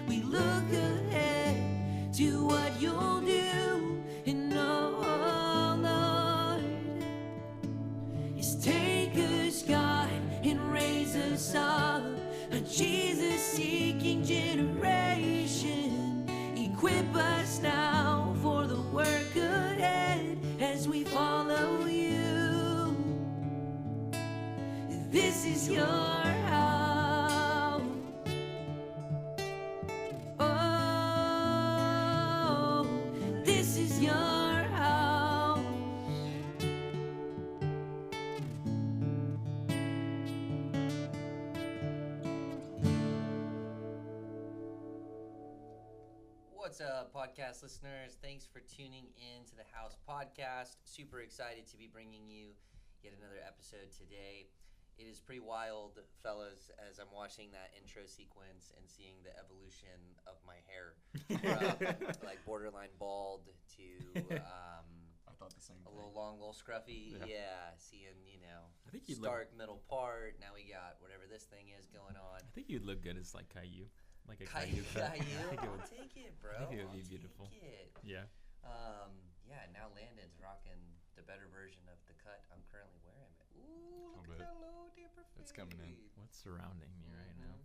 We look ahead to what you'll do. And oh, Lord, is take us, God, and raise us up, a Jesus-seeking generation. Equip us now for the work ahead as we follow you. This is your house. Oh, this is your house. What's up, podcast listeners? Thanks for tuning in to the House Podcast. Super excited to be bringing you yet another episode today. It is pretty wild, fellas, as I'm watching that intro sequence and seeing the evolution of my hair from like borderline bald to I thought the same a thing. little long, little scruffy. Yeah. Yeah, seeing, I think you'd stark middle part. Now we got whatever this thing is going on. I think you'd look good as like Caillou, like a Caillou, Caillou cut. I think it I'll would. take it, bro. I think it would be I'll beautiful. take it. Yeah. Yeah, now Landon's rocking the better version of the cut I'm currently wearing. Ooh, look at that low dipper fade. It's coming in. What's surrounding me right now?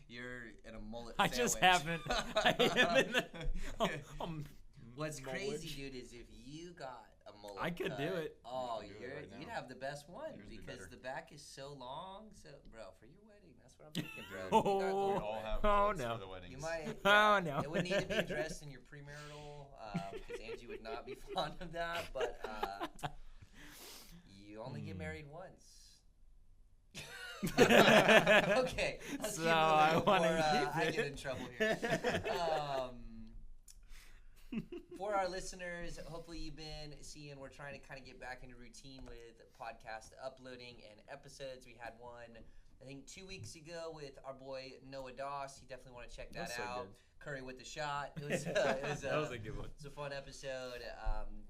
You're in a mullet I sandwich. just haven't. I am in the. What's mullet. crazy, dude, is if you got a mullet I could do cut, it. Oh, You could do it right now. you'd have the best one Yours would be because better. the back is so long. So, bro, for your wedding, that's what I'm thinking, bro. Oh. You gotta go We for all it. have Oh, mullets no. for the weddings. You might. Oh, no. It would need to be dressed in your premarital, because Angie would not be fond of that. But you only get married once. Okay, let's So keep moving I before wanna keep I it. get in trouble here. For our listeners, hopefully you've been seeing we're trying to kind of get back into routine with podcast uploading and episodes. We had one, I think, 2 weeks ago with our boy Noah Doss. You definitely want to check that That's so out. good. Curry with the shot. It was, That was a good one. It was a fun episode.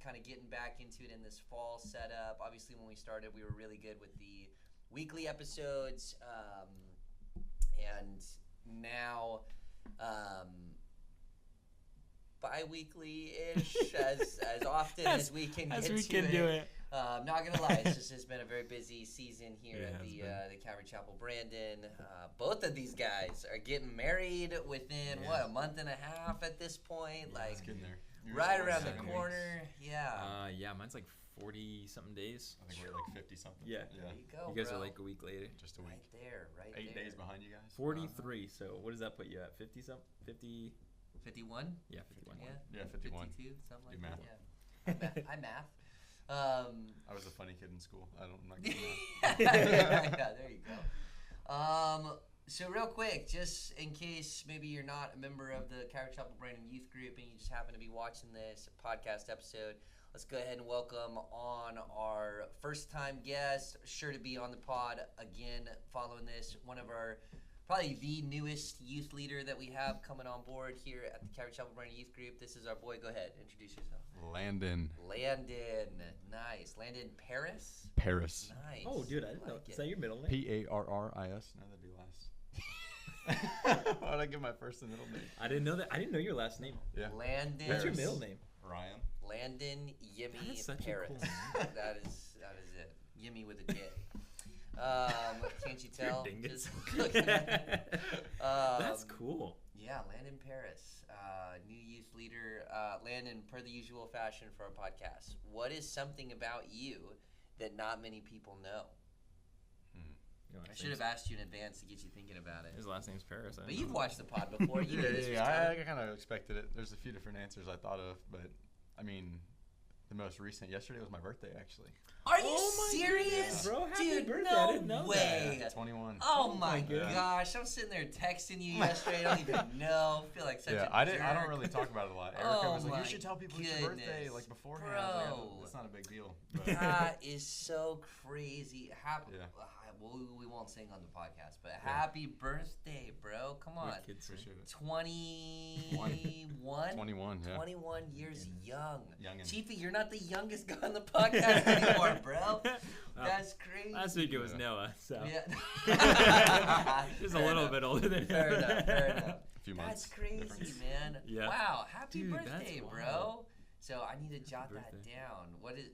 Kind of getting back into it in this fall setup. Obviously, when we started, we were really good with the weekly episodes, and now bi-weekly-ish as often as we can As get we to can it. do it. Not gonna lie, it's just has been a very busy season here Yeah, at it has the Calvary Chapel Brandon. Both of these guys are getting married within Yeah. a month and a half at this point. Yeah, like it's getting there. Yours right is around the 7 weeks. corner. Yeah. Yeah, mine's like 40 something days. I think we're like 50 something. Yeah. There you go, You guys bro. are like a week later. Just a week. Right there, right 8 there. days behind you guys. 43. So what does that put you at? 50 something? 50? 51? Yeah, 51. Yeah. Yeah, 51. 52, something like Do math. that. Yeah. I math. I was a funny kid in school. I'm not good at Yeah, there you go. So real quick, just in case maybe you're not a member of the Calvary Chapel Brandon Youth Group and you just happen to be watching this podcast episode, let's go ahead and welcome on our first-time guest, sure to be on the pod again following this, one of our probably the newest youth leader that we have coming on board here at the Calvary Chapel Brandon Youth Group. This is our boy. Go ahead, introduce yourself. Landon Landon, nice. Landon Parris. Paris. Nice. Oh, dude, I didn't know. Like Is it. that your middle name? Parris. No, that'd be last. Why'd I give my first and middle name? I didn't know that. I didn't know your last name. Yeah. Landon. What's your Paris. middle name? Ryan. Landon That Yimmy is such a Parris. cool name. That is it. Yimmy with a J. Can't you tell? dingus. Just looking at it. That's cool. Yeah, Landon Parris, new youth leader. Landon, per the usual fashion for our podcast, what is something about you that not many people know? Your I last should have name's- asked you in advance to get you thinking about it. His last name's Paris. I But didn't you've know. watched the pod before. You knew this was I coming. kind of expected it. There's a few different answers I thought of, but I mean, the most recent, yesterday was my birthday, actually. Are you Oh my serious? goodness, bro. Happy Dude, birthday. no I didn't know way. that. 21. Oh my goodness. gosh! I'm sitting there texting you yesterday. I don't even know. I feel like such Yeah, a I don't jerk. really talk about it a lot. Erica Oh was like, my "You should tell people it's your birthday goodness. like beforehand." I was like, Bro. that's not a big deal. But That is so crazy. Happy. Yeah. Well, we won't sing on the podcast, but Yeah. happy birthday, bro! Come on. Wicked. could say. Appreciate it. 21? 21, yeah. 21 years young. Youngin'. Chiefy, you're not the youngest guy on the podcast anymore, bro. That's crazy. Last week it was Yeah. Noah, so Yeah. just a Fair little enough. bit older than him. Fair enough, fair enough. A few months. That's crazy, difference. man. Yeah. Wow, happy Dude, that's birthday, wild. bro. So I need to jot that birthday. down. What is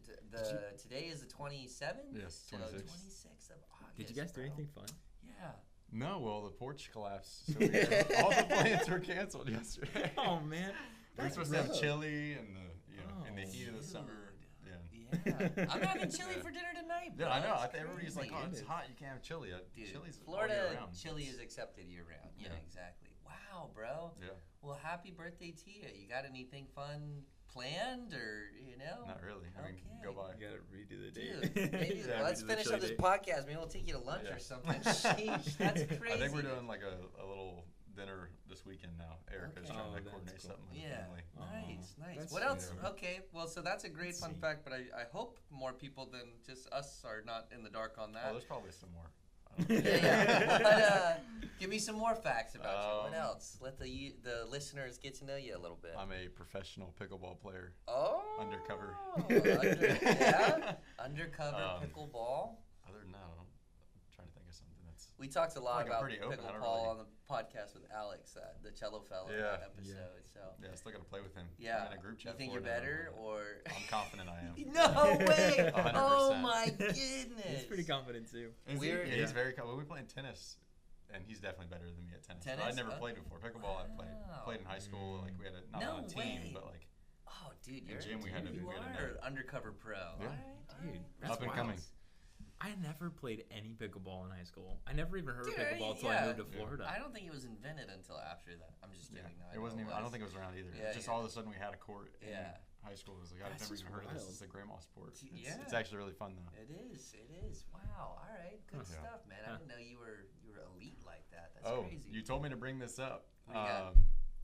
today is the 27th? Yes, So 26th. 26th of August. Did you guys do bro. anything fun? Yeah. No, well, the porch collapsed. So all the plans were canceled yesterday. Oh man, We were supposed to have chili and in the heat of the Dude. summer. Yeah. Yeah. I'm having chili Yeah. for dinner tonight, bro. Yeah, I know. It's Everybody's like, crazy. "Oh, it's hot. You can't have chili." Dude, Chili's Florida all year round. chili is accepted year round. Yeah, Yeah. exactly. Wow, bro. Yeah, Well, happy birthday to you. You got anything fun planned, or not really. I mean, Okay. go by. you gotta redo the date. Dude, maybe Yeah, let's redo the finish chili up this date. podcast. Maybe we'll take you to lunch Yeah. or something. Sheesh, that's crazy. I think we're doing like a little dinner this weekend now. Erica's Okay. trying Oh, to that's coordinate cool. something with Yeah. the family. Nice, nice. That's What sweet else? of her. Okay, well, so that's a great Let's fun see. fact, but I hope more people than just us are not in the dark on Oh, that. there's probably some more. Yeah. Give me some more facts about you. What Um, else? Let the listeners get to know you a little bit. I'm a professional pickleball player. Oh, Undercover. Yeah, undercover pickleball. Other than that, I'm trying to think of something that's. We talked a lot like I'm about pretty open. I don't pickleball really- on the podcast with Alex, the cello fella in Yeah. that episode. So Yeah, I still gotta play with him. yeah, I'm in a group chat. you think for you're it now, better but or? I'm confident I am. No way! 100%. Oh my goodness! He's pretty confident too. Is he? Weird. Yeah, he's Yeah. very. Well, we playing tennis, and he's definitely better than me at tennis. But Tennis? I'd never Okay. played before. Pickleball, I Wow. played in high school. Like we had not No on a team, way. but like Oh, dude, In you're gym, we had to- you we had to are know. an undercover pro. Yeah. All right, Dude, all that's up and wild. coming. I never played any pickleball in high school. I never even heard Dude, of pickleball until yeah. I moved to Yeah. Florida. I don't think it was invented until after that. I'm just Yeah, kidding. No, it wasn't know even. I don't think it was around either. Yeah, It's just yeah. all of a sudden we had a court in Yeah. high school. It was like I've That's never just even heard of this. wild. It's a grandma sport. It's, Yeah. it's actually really fun though. It is. It is. Wow. All right. Good Yeah. stuff, man. I Huh. didn't know you were elite like that. That's Oh, crazy. you told me to bring this up. What do you got?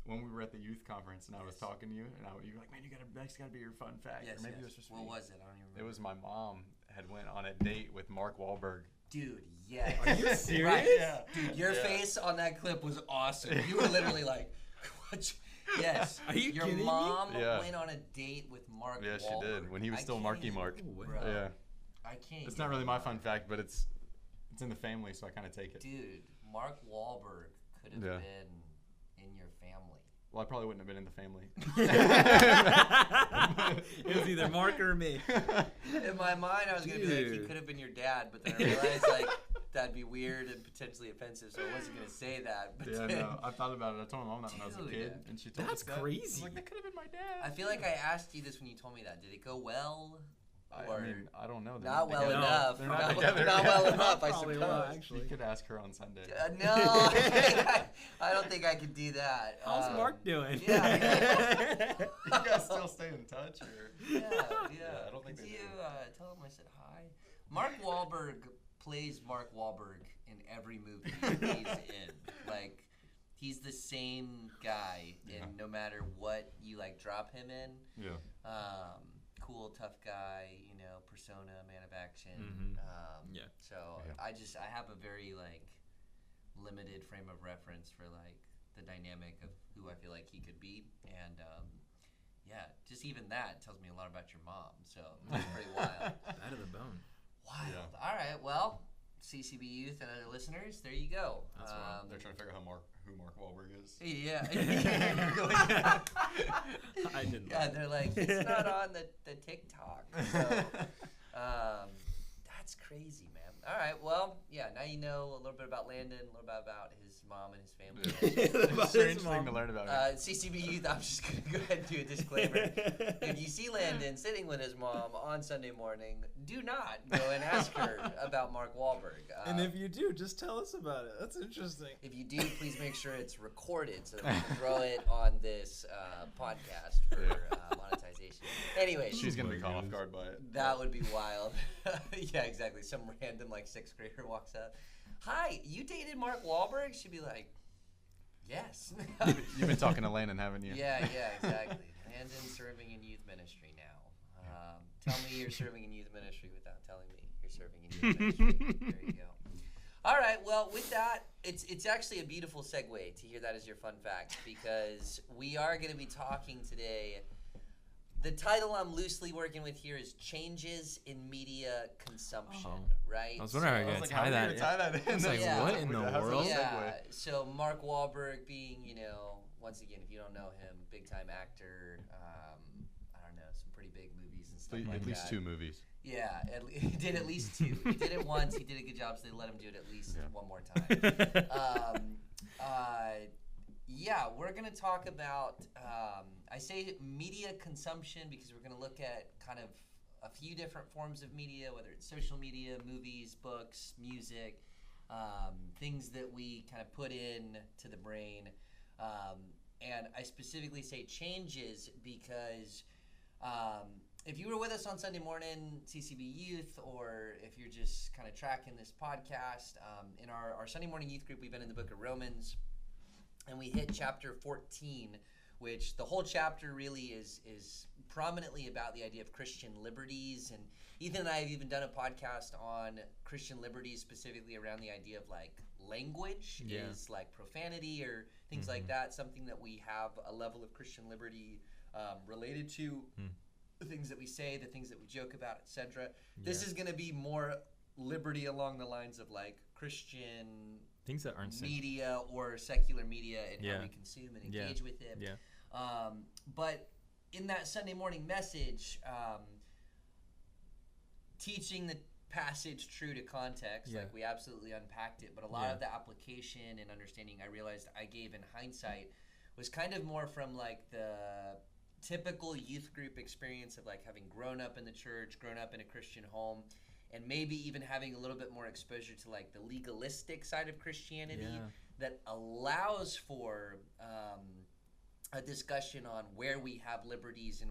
When we were at the youth conference and I was Yes. talking to you, and you were like, "Man, that's gotta be your fun fact." Yes, or maybe yes. it was just What me. was it? I don't even remember. It was my mom had went on a date with Mark Wahlberg. Dude, yes. Are you serious? Right. Yeah. Dude, your Yeah. face on that clip was awesome. You were literally like, what? Yes. Are you Your kidding me? mom Yeah. went on a date with Mark Yeah, she Wahlberg. did when he was I still can't Marky even- Mark. No way. Bro, Yeah, I can't. it's get not really my over fun it. fact, but it's in the family, so I kind of take it. Dude, Mark Wahlberg could have Yeah. been in your family. Well, I probably wouldn't have been in the family. It was either Mark or me. In my mind, I was gonna be like, he Dude. could have been your dad, but then I realized like that'd be weird and potentially offensive, so I wasn't gonna say that. But Yeah, then, no, I thought about it. I told my mom that when I was a Dude. kid, and she told That's us that. I crazy. was like, that could have been my dad. I feel like I asked you this when you told me that. Did it go well? I mean, I don't know. They're Not well together. enough. They're not, not together. not well enough, I Probably suppose. not, You actually. could ask her on Sunday. No, I don't think I could do that. How's Mark doing? Yeah. You guys still stay in touch, or? Yeah. I don't think Could they you do. tell him I said hi? Mark Wahlberg plays Mark Wahlberg in every movie he's in. Like, he's the same guy in Yeah. no matter what you like drop him in. Yeah. Cool, tough guy, persona, man of action. Mhm. Yeah. So Yeah. I have a very like limited frame of reference for like the dynamic of who I feel like he could be, and yeah, just even that tells me a lot about your mom. So that's pretty wild. Out of the bone. Wild. Yeah. All right. Well, CCB youth and other listeners, there you go. That's wild. They're trying to figure out who Mark Wahlberg is. Yeah. I didn't. Yeah, they're like, it's not on the TikTok. So, that's crazy, man. All right, well, yeah, now you know a little bit about Landon, a little bit about his mom and his family. It's a About strange his thing mom. to learn about. CCB youth, I'm just going to go ahead and do a disclaimer. If you see Landon sitting with his mom on Sunday morning, do not go and ask her about Mark Wahlberg. And if you do, just tell us about it. That's interesting. If you do, please make sure it's recorded so that we can throw it on this podcast for monetization. Anyways, She's gonna Oh be my caught off goodness. guard by it. that would be wild. Yeah, exactly. Some random like sixth grader walks up. Hi, you dated Mark Wahlberg? She'd be like, yes. You've been talking to Landon, haven't you? Yeah, exactly. Landon's serving in youth ministry now. Tell me you're serving in youth ministry without telling me you're serving in youth ministry. There you go. All right. Well, with that, it's actually a beautiful segue to hear that as your fun fact, because we are going to be talking today. The title I'm loosely working with here is Changes in Media Consumption, right? I was wondering how you're going to tie that. Tie that in? I was like, Yeah. what in the How's that world? segue? Yeah. So Mark Wahlberg being, once again, if you don't know him, big time actor. I don't know, some pretty big movies and stuff like that. At least 2 movies. Yeah, he did at least 2. He did it once. He did a good job, so they let him do it at least one more time. Yeah, we're going to talk about, I say media consumption because we're going to look at kind of a few different forms of media, whether it's social media, movies, books, music, things that we kind of put in to the brain. And I specifically say changes because if you were with us on Sunday morning, CCB Youth, or if you're just kind of tracking this podcast, in our Sunday morning youth group, we've been in the book of Romans, and we hit chapter 14, which the whole chapter really is prominently about the idea of Christian liberties. And Ethan and I have even done a podcast on Christian liberties, specifically around the idea of like language is like profanity or things like that, something that we have a level of Christian liberty related to. The things that we say, the things that we joke about, etc. This is going to be more liberty along the lines of like Christian Things that aren't media or secular media and how we consume and engage with it. But in that Sunday morning message, teaching the passage true to context, like we absolutely unpacked it, but a lot of the application and understanding I realized I gave in hindsight was kind of more from like the typical youth group experience of like having grown up in the church, grown up in a Christian home, and maybe even having a little bit more exposure to like the legalistic side of Christianity that allows for a discussion on where we have liberties and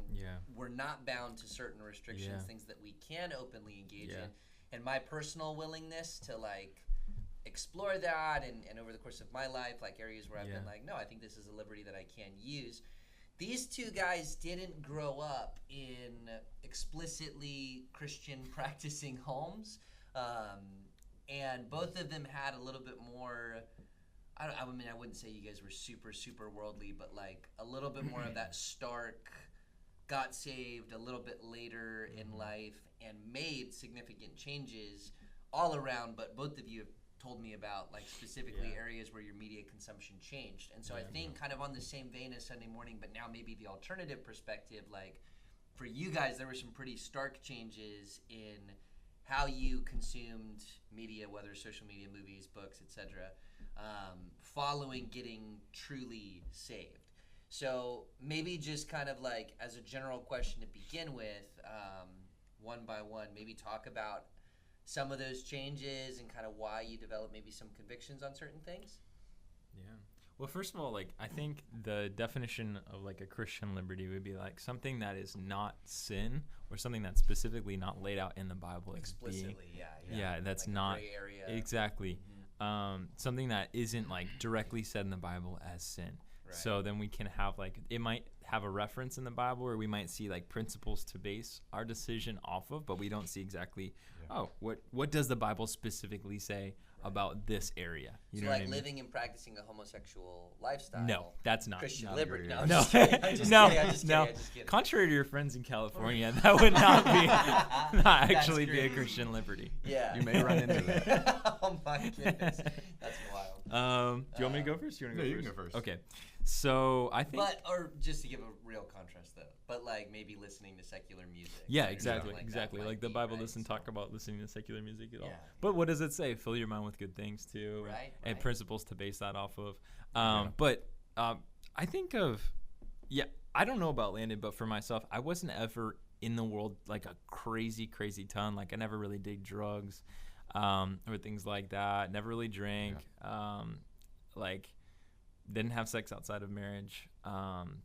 we're not bound to certain restrictions, things that we can openly engage in. And my personal willingness to like explore that and over the course of my life, like areas where I've been like, no, I think this is a liberty that I can use. These 2 guys didn't grow up in explicitly Christian practicing homes, and both of them had a little bit more, I wouldn't say you guys were super, super worldly, but like a little bit more of that stark, got saved a little bit later in life and made significant changes all around, but both of you have told me about like specifically areas where your media consumption changed. And so I think kind of on the same vein as Sunday morning, but now maybe the alternative perspective, like for you guys, there were some pretty stark changes in how you consumed media, whether social media, movies, books, etc., following getting truly saved. So maybe just kind of like as a general question to begin with, one by one, maybe talk about some of those changes and kind of why you develop maybe some convictions on certain things? Yeah. Well, first of all, like I think the definition of like a Christian liberty would be like something that is not sin or something that's specifically not laid out in the Bible explicitly. That's like not a gray area. Exactly. Something that isn't like directly said in the Bible as sin. Right. So then we can have like it might have a reference in the Bible or we might see like principles to base our decision off of, but we don't see exactly what does the Bible specifically say about this area? You so know like what I mean? living and practicing a homosexual lifestyle. No, that's not Christian liberty. No, No. I'm just kidding. I'm just kidding. Contrary to your friends in California, that would not actually be a Christian liberty. Yeah. You may run into that. Oh my goodness, that's wild. Do you want me to go first? You want to You can go first. Okay. So I think. Or just to give a real contrast though, but like maybe listening to secular music. Yeah, or exactly, something exactly. that Like the might be, Bible right? doesn't talk about listening to secular music at all. Yeah. But what does it say? Fill your mind with good things too, and principles to base that off of. But I think of, I don't know about Landon, but for myself, I wasn't ever in the world like a crazy ton. Like I never really did drugs, or things like that. Never really drank. Like didn't have sex outside of marriage.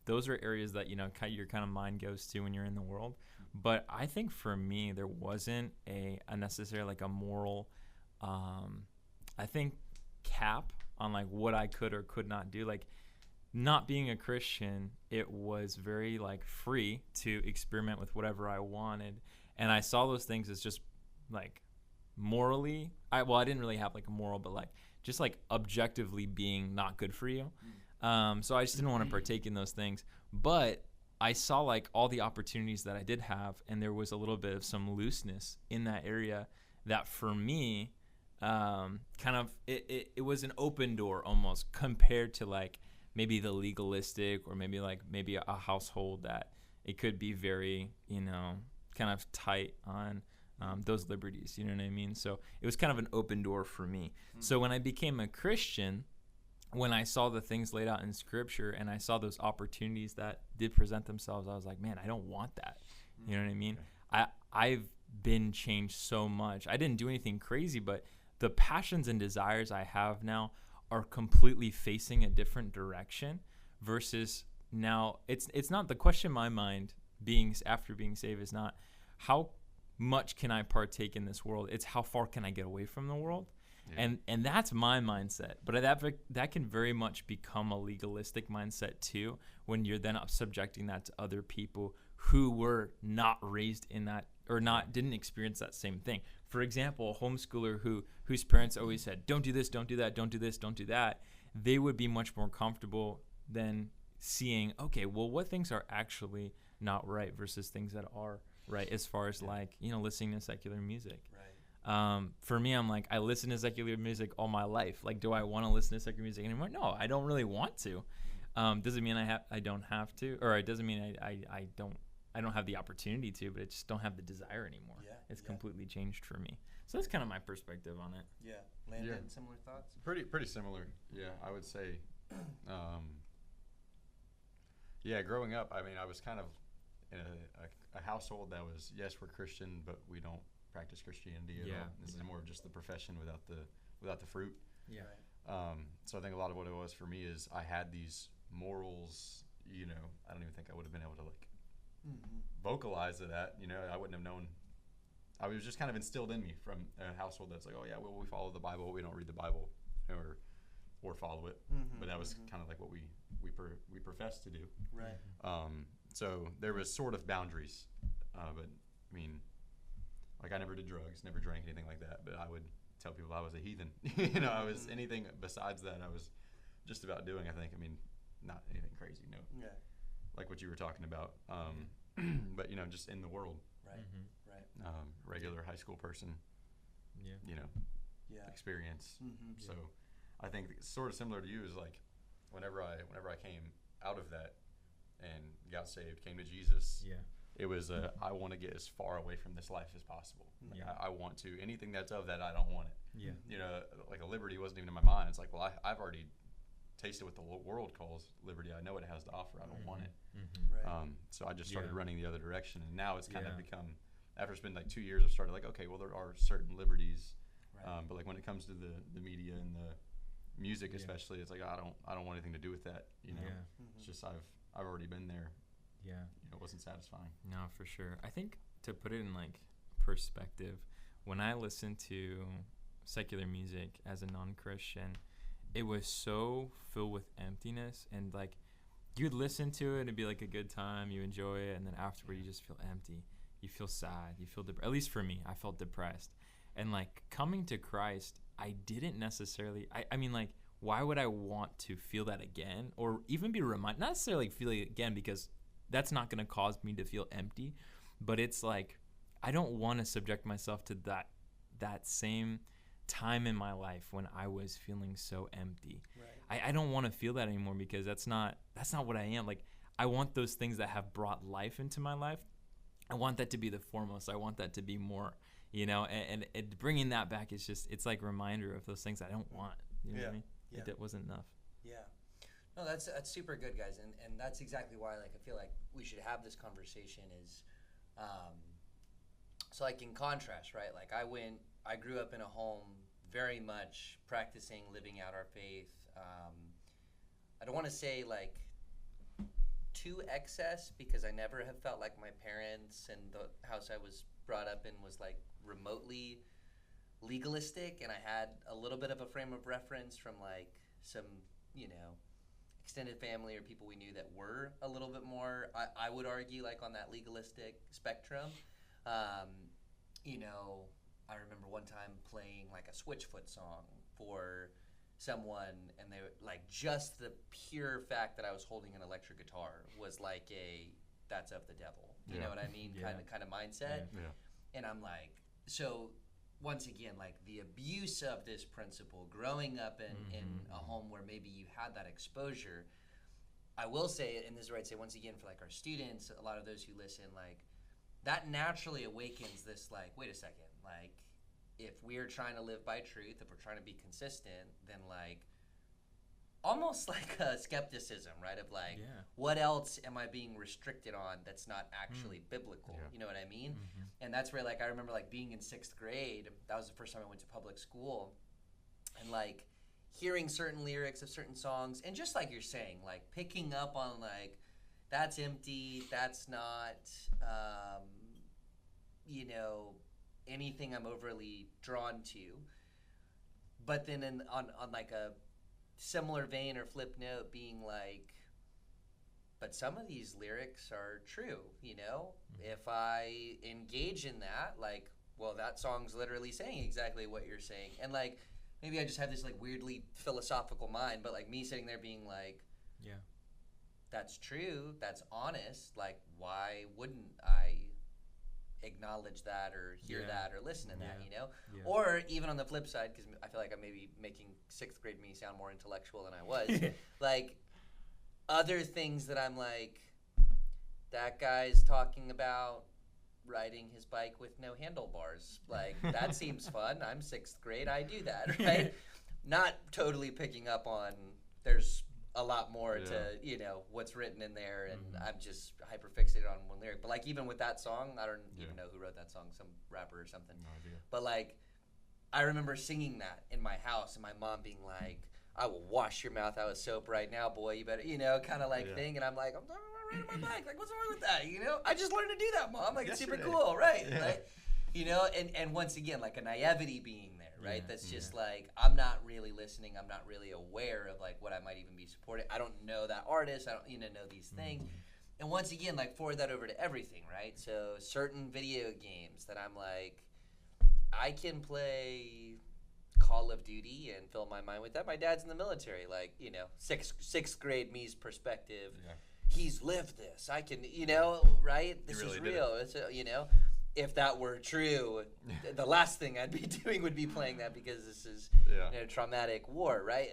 Those are areas that your kind of mind goes to when you're in the world. But I think for me, there wasn't a necessarily like a moral, I think cap on like what I could or could not do. Like not being a Christian, it was very like free to experiment with whatever I wanted. And I saw those things as just like morally, I didn't really have like a moral, but like just like objectively being not good for you. So I just didn't want to partake in those things. But I saw like all the opportunities that I did have, and there was a little bit of some looseness in that area that for me, kind of it was an open door almost compared to like maybe the legalistic or maybe a household that it could be very, kind of tight on those liberties, you know what I mean? So it was kind of an open door for me. So when I became a Christian, when I saw the things laid out in Scripture and I saw those opportunities that did present themselves, I was like, man, I don't want that. You know what I mean? I've been changed so much. I didn't do anything crazy, but the passions and desires I have now are completely facing a different direction versus now it's not the question in my mind after being saved is not how much can I partake in this world? It's how far can I get away from the world? Yeah. And that's my mindset. But that can very much become a legalistic mindset too when you're then subjecting that to other people who were not raised in that or didn't experience that same thing. For example, a homeschooler whose parents always said, don't do this, don't do that, don't do this, don't do that. They would be much more comfortable than seeing, okay, well, what things are actually not right versus things that are right as far as listening to secular music. Right. For me, I'm like, I listen to secular music all my life. Like, do I want to listen to secular music anymore? No, I don't really want to. Doesn't mean I don't have to, or it doesn't mean I don't have the opportunity to, but I just don't have the desire anymore. Yeah, it's completely changed for me. So that's kind of my perspective on it. Yeah. Landon, similar thoughts? Pretty similar. Yeah, I would say. Growing up, I mean, I was kind of in a household that was, yes, we're Christian, but we don't practice Christianity at all. This is more of just the profession without the fruit. Yeah. So I think a lot of what it was for me is I had these morals. I don't even think I would have been able to vocalize that. I wouldn't have known. I was just kind of instilled in me from a household that's like, oh yeah, well, we follow the Bible, we don't read the Bible, or follow it. But that was kind of like what we profess to do. Right. So there was sort of boundaries, but I mean, like I never did drugs, never drank anything like that. But I would tell people I was a heathen. I was anything besides that. I was just about doing. I think. I mean, not anything crazy. No. Yeah. Like what you were talking about. But just in the world. Right. Right. Regular high school person. Yeah. Experience. So, I think sort of similar to you is like, whenever I came out of that and got saved, came to Jesus. Yeah. It was I want to get as far away from this life as possible. Like I want to anything that's of that I don't want it. Yeah. Like a liberty wasn't even in my mind. It's like, well, I've already tasted what the world calls liberty. I know what it has to offer. I don't want it. Right. So I just started running the other direction, and now it's kind of become. After it's been like 2 years, I've started like, okay, well, there are certain liberties, but like when it comes to the media and the music especially, it's like I don't want anything to do with that. It's just I've already been there. Yeah. It wasn't satisfying. No, for sure. I think to put it in like perspective, when I listened to secular music as a non-Christian, it was so filled with emptiness, and like you'd listen to it and it'd be like a good time, you enjoy it, and then afterward you just feel empty. You feel sad. You feel at least for me, I felt depressed. And like coming to Christ, I didn't necessarily. I mean, like, why would I want to feel that again, or even be reminded? Not necessarily feeling it again, because that's not going to cause me to feel empty. But it's like I don't want to subject myself to that same time in my life when I was feeling so empty. Right. I don't want to feel that anymore, because that's not what I am. Like, I want those things that have brought life into my life. I want that to be the foremost. I want that to be more, and bringing that back is just, it's like a reminder of those things I don't want. You know what I mean? Yeah. It wasn't enough. Yeah. No, that's super good, guys. And that's exactly why, like, I feel like we should have this conversation is, so like in contrast, right? Like I grew up in a home very much practicing, living out our faith. I don't want to say like to excess, because I never have felt like my parents and the house I was brought up in was like remotely legalistic, and I had a little bit of a frame of reference from like some extended family or people we knew that were a little bit more, I would argue, like on that legalistic spectrum. I remember one time playing like a Switchfoot song for someone, and they like, just the pure fact that I was holding an electric guitar was like that's of the devil. You know what I mean? Kind of mindset. Yeah. And I'm like, so once again, like the abuse of this principle, growing up in a home where maybe you had that exposure. I will say, and this is where I'd say once again for like our students, a lot of those who listen, like that naturally awakens this like, wait a second, like if we're trying to live by truth, if we're trying to be consistent, then like almost like a skepticism, right? Of like, what else am I being restricted on that's not actually biblical? Yeah. You know what I mean? And that's where like I remember like being in 6th grade. That was the first time I went to public school, and like hearing certain lyrics of certain songs, and just like you're saying, like picking up on like that's empty, that's not you know, anything I'm overly drawn to. But then on like a similar vein or flip note, being like, but some of these lyrics are true, you know? If I engage in that, like, well, that song's literally saying exactly what you're saying. And like, maybe I just have this like weirdly philosophical mind, but like me sitting there being like, that's true, that's honest, like why wouldn't I acknowledge that or hear that or listen to that, you know? Or even on the flip side, because I feel like I'm maybe making 6th grade me sound more intellectual than I was, like other things that I'm like, that guy's talking about riding his bike with no handlebars. Like, that seems fun. I'm 6th grade. I do that, right? Not totally picking up on there's a lot more to, you know, what's written in there, and I'm just hyper fixated on one lyric. But like even with that song, I don't even know who wrote that song, some rapper or something. No idea. But like, I remember singing that in my house, and my mom being like, I will wash your mouth out with soap right now, boy. You better, you know, kind of like thing. And I'm like, I'm riding my bike. Like, what's wrong with that? You know, I just learned to do that, Mom. Like, it's super cool, right? Yeah. Like, you know, and once again, like a naivety being there, right? That's just like, I'm not really listening. I'm not really aware of like what I might even be supporting. I don't know that artist. I don't, you know these things. And once again, like forward that over to everything, right? So certain video games that I'm like, I can play Call of Duty and fill my mind with that. My dad's in the military, like, you know, sixth grade me's perspective. Yeah. He's lived this. I can, you know, right? This really is real. It's a, you know, if that were true, the last thing I'd be doing would be playing that, because this is you know, traumatic war, right?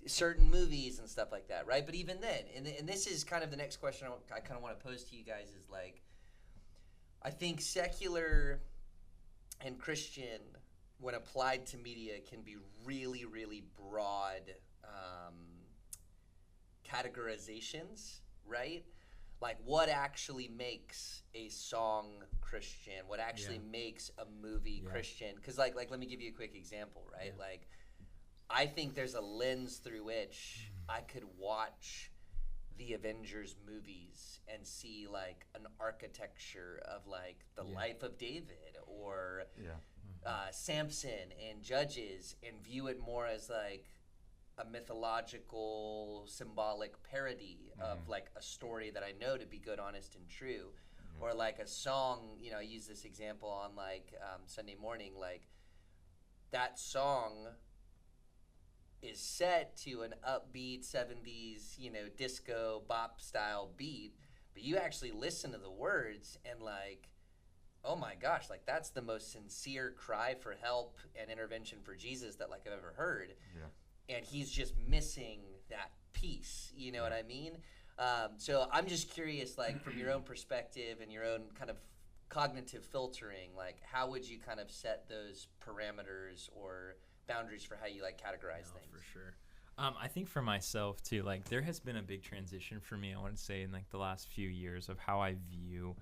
Certain movies and stuff like that, right? But even then, and this is kind of the next question I kind of want to pose to you guys is like, I think secular and Christian, when applied to media, can be really, really broad categorizations, right? Like what actually makes a song Christian? What actually makes a movie Christian? Because like let me give you a quick example, right? Like I think there's a lens through which I could watch the Avengers movies and see like an architecture of like the life of David or Samson and Judges, and view it more as like a mythological, symbolic parody of like a story that I know to be good, honest, and true. Or like a song, you know, I use this example on like Sunday morning, like that song is set to an upbeat 70s, you know, disco bop style beat, but you actually listen to the words and like, oh my gosh, like that's the most sincere cry for help and intervention for Jesus that like I've ever heard. And he's just missing that piece, you know what I mean? So I'm just curious, like from your own perspective and your own kind of cognitive filtering, like how would you kind of set those parameters or boundaries for how you like categorize things? For sure. I think for myself too, like there has been a big transition for me, I want to say, in like the last few years of how I view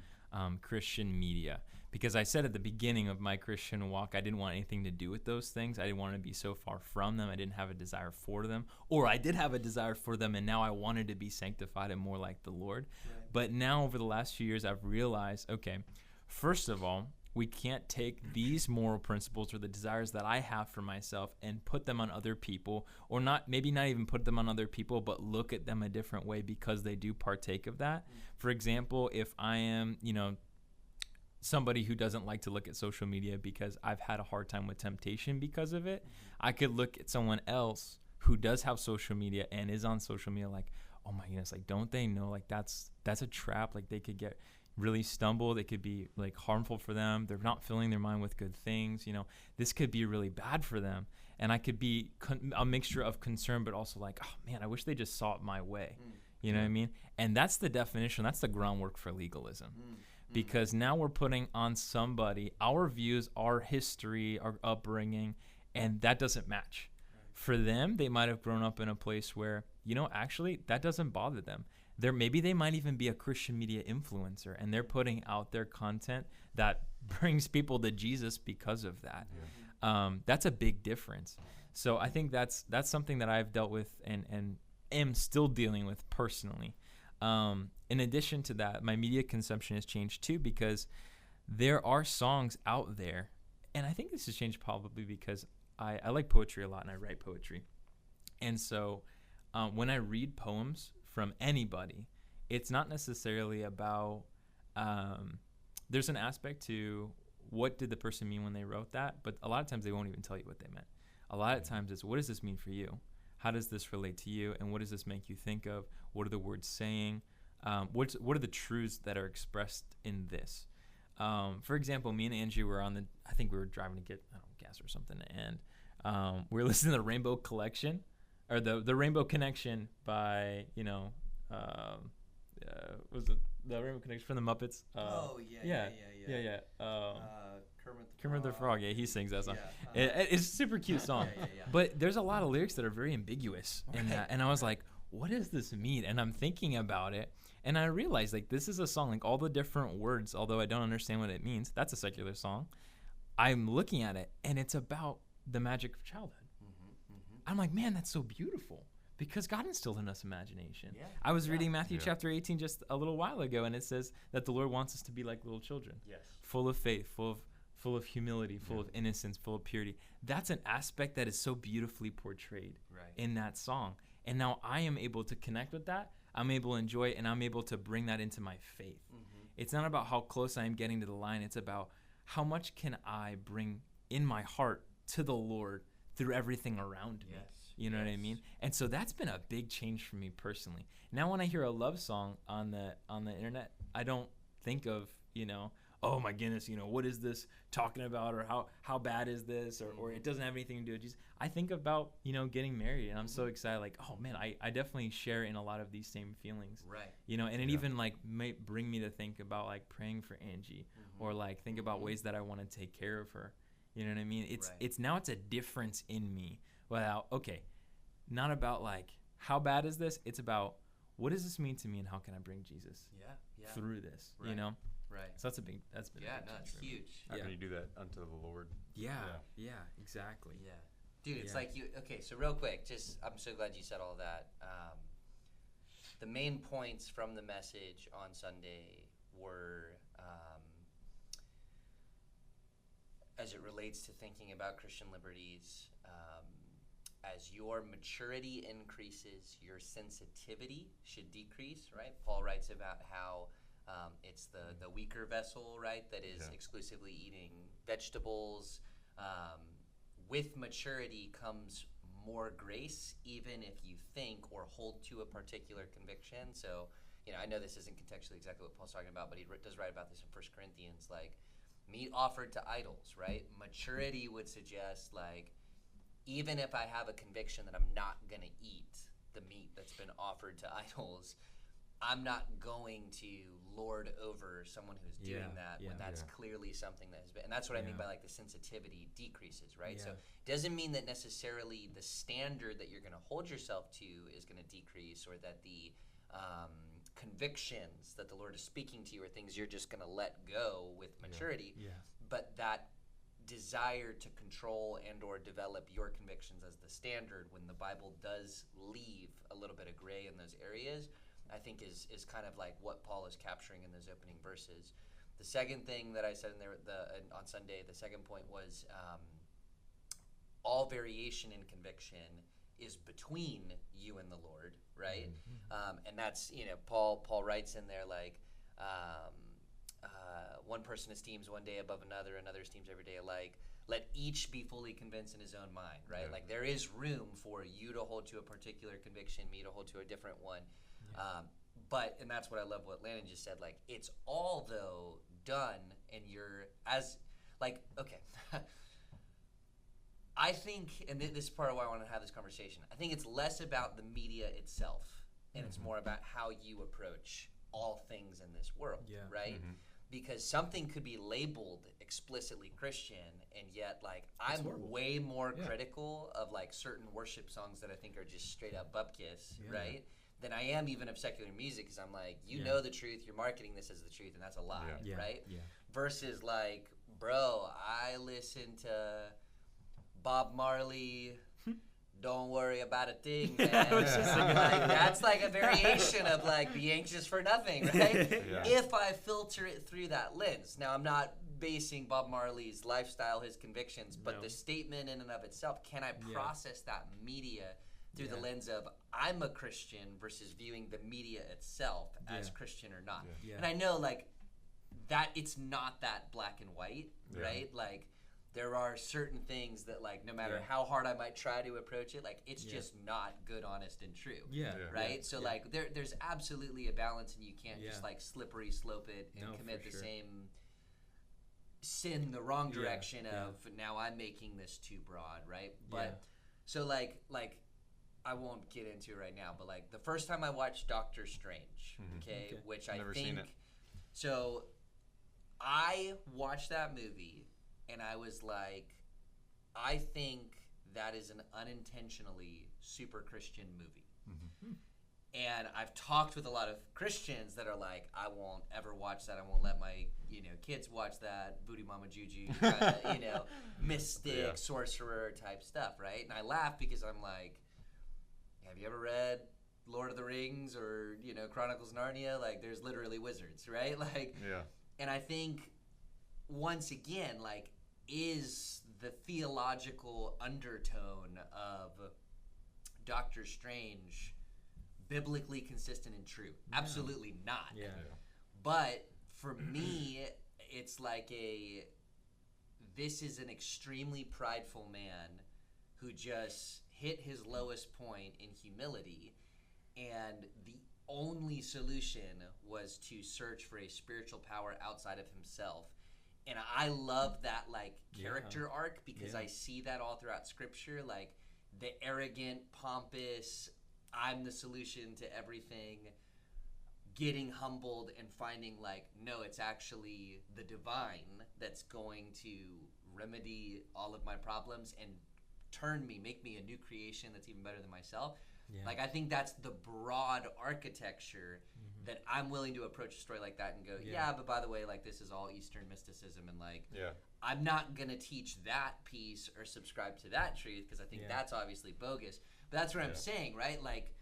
Christian media. Because I said at the beginning of my Christian walk, I didn't want anything to do with those things. I didn't want to be so far from them. I didn't have a desire for them. Or I did have a desire for them, and now I wanted to be sanctified and more like the Lord. Right. But now over the last few years, I've realized, okay, first of all, we can't take these moral principles or the desires that I have for myself and put them on other people, or maybe not even put them on other people, but look at them a different way because they do partake of that. For example, if I am, somebody who doesn't like to look at social media because I've had a hard time with temptation because of it. I could look at someone else who does have social media and is on social media like, oh my goodness, like, don't they know, like, that's a trap. Like, they could get really stumbled. It could be like harmful for them. They're not filling their mind with good things. This could be really bad for them. And I could be a mixture of concern, but also like, oh man, I wish they just saw it my way. You know what I mean? And that's the definition. That's the groundwork for legalism. Because now we're putting on somebody our views, our history, our upbringing, and that doesn't match. For them, they might have grown up in a place where, actually that doesn't bother them. Maybe they might even be a Christian media influencer, and they're putting out their content that brings people to Jesus because of that. That's a big difference. So I think that's something that I've dealt with and am still dealing with personally. In addition to that, my media consumption has changed too, because there are songs out there, and I think this has changed probably because I like poetry a lot and I write poetry. And so when I read poems from anybody, it's not necessarily about, there's an aspect to what did the person mean when they wrote that, but a lot of times they won't even tell you what they meant. A lot of times it's, what does this mean for you? How does this relate to you? And what does this make you think of? What are the words saying? What are the truths that are expressed in this? For example, me and Angie were I think we were driving to get gas or something, and we were listening to the Rainbow Collection, or the Rainbow Connection by, was it the Rainbow Connection from the Muppets? Yeah. Kermit the Frog. Yeah, he sings that song. It's a super cute song. But there's a lot of lyrics that are very ambiguous in that. And I was like, what does this mean? And I'm thinking about it, and I realized, like, this is a song, like, all the different words, although I don't understand what it means, that's a secular song. I'm looking at it, and it's about the magic of childhood. I'm like, man, that's so beautiful, because God instilled in us imagination. I was reading Matthew chapter 18 just a little while ago, and it says that the Lord wants us to be like little children, full of faith, full of humility, full of innocence, full of purity. That's an aspect that is so beautifully portrayed in that song. And now I am able to connect with that. I'm able to enjoy it, and I'm able to bring that into my faith. It's not about how close I am getting to the line. It's about how much can I bring in my heart to the Lord through everything around me. You know what I mean? And so that's been a big change for me personally. Now when I hear a love song on the internet, I don't think of, oh my goodness, what is this talking about, or how bad is this, or it doesn't have anything to do with Jesus. I think about, getting married, and I'm so excited, like, oh man, I definitely share in a lot of these same feelings. And it even like might bring me to think about like praying for Angie, or like think about ways that I want to take care of her. You know what I mean? It's now it's a difference in me. Not about like, how bad is this? It's about, what does this mean to me, and how can I bring Jesus through this, So that's been a big it's huge. How can you do that unto the Lord? Exactly. Dude, it's like so real quick, I'm so glad you said all that. The main points from the message on Sunday were, as it relates to thinking about Christian liberties, as your maturity increases, your sensitivity should decrease, right? Paul writes about how it's the weaker vessel, right, that is exclusively eating vegetables. With maturity comes more grace, even if you think or hold to a particular conviction. So, I know this isn't contextually exactly what Paul's talking about, but he does write about this in 1 Corinthians, like, meat offered to idols, right? Maturity would suggest, like, even if I have a conviction that I'm not going to eat the meat that's been offered to idols, I'm not going to lord over someone who's doing that when that's clearly something that has been. And that's what I mean by like the sensitivity decreases, right? So it doesn't mean that necessarily the standard that you're going to hold yourself to is going to decrease, or that the convictions that the Lord is speaking to you are things you're just going to let go with maturity. But that desire to control and or develop your convictions as the standard, when the Bible does leave a little bit of gray in those areas, I think is kind of like what Paul is capturing in those opening verses. The second thing that I said in there on Sunday, the second point was all variation in conviction is between you and the Lord, right? And that's, Paul writes in there like, one person esteems one day above another, another esteems every day alike. Let each be fully convinced in his own mind, right? Yeah. Like there is room for you to hold to a particular conviction, me to hold to a different one. But, and that's what I love what Landon just said, like it's all though done and you're as, like, okay. I think, and this is part of why I want to have this conversation, I think it's less about the media itself and it's more about how you approach all things in this world, right? Because something could be labeled explicitly Christian, and yet, like, I'm way more critical of, like, certain worship songs that I think are just straight up bupkis, right? Than I am even of secular music, because I'm like, you know the truth, you're marketing this as the truth, and that's a lie, right? Versus, like, bro, I listen to Bob Marley, Don't Worry About a Thing, man. Like, that's like a variation of like Be Anxious for Nothing, right? If I filter it through that lens. Now, I'm not basing Bob Marley's lifestyle, his convictions, but the statement in and of itself, can I process that media through the lens of I'm a Christian versus viewing the media itself as Christian or not? And I know like that it's not that black and white, right? Like there are certain things that, like, no matter how hard I might try to approach it, like, it's just not good, honest, and true. Right? So, like, there's absolutely a balance, and you can't just, like, slippery slope it and commit the same sin the wrong direction of now I'm making this too broad, right? But, so, like, I won't get into it right now, but, like, the first time I watched Doctor Strange, which I Never think... seen it. So, I watched that movie... And I was like, I think that is an unintentionally super Christian movie. And I've talked with a lot of Christians that are like, I won't ever watch that. I won't let my, kids watch that Booty Mama Juju, mystic, sorcerer type stuff, right? And I laugh because I'm like, have you ever read Lord of the Rings or, Chronicles of Narnia? Like, there's literally wizards, right? Like, and I think... once again, like, is the theological undertone of Doctor Strange biblically consistent and true? Absolutely not. But for me, it's like this is an extremely prideful man who just hit his lowest point in humility, and the only solution was to search for a spiritual power outside of himself. And I love that, like, character arc because I see that all throughout Scripture, like, the arrogant, pompous, I'm the solution to everything, getting humbled and finding, like, no, it's actually the divine that's going to remedy all of my problems and make me a new creation that's even better than myself. Like, I think that's the broad architecture that I'm willing to approach a story like that and go, but by the way, like, this is all Eastern mysticism, and, like, I'm not going to teach that piece or subscribe to that truth because I think that's obviously bogus. But that's what I'm saying, right? Like,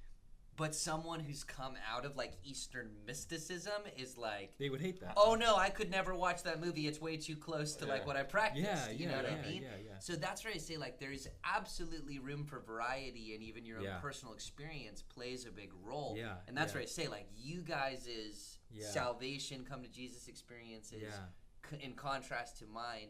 but someone who's come out of, like, Eastern mysticism is like... They would hate that. Oh, no, I could never watch that movie. It's way too close to, like, what I practiced. You know what I mean? So that's where I say, like, there's absolutely room for variety, and even your own personal experience plays a big role. And that's where I say, like, you guys' salvation, come to Jesus experiences, in contrast to mine,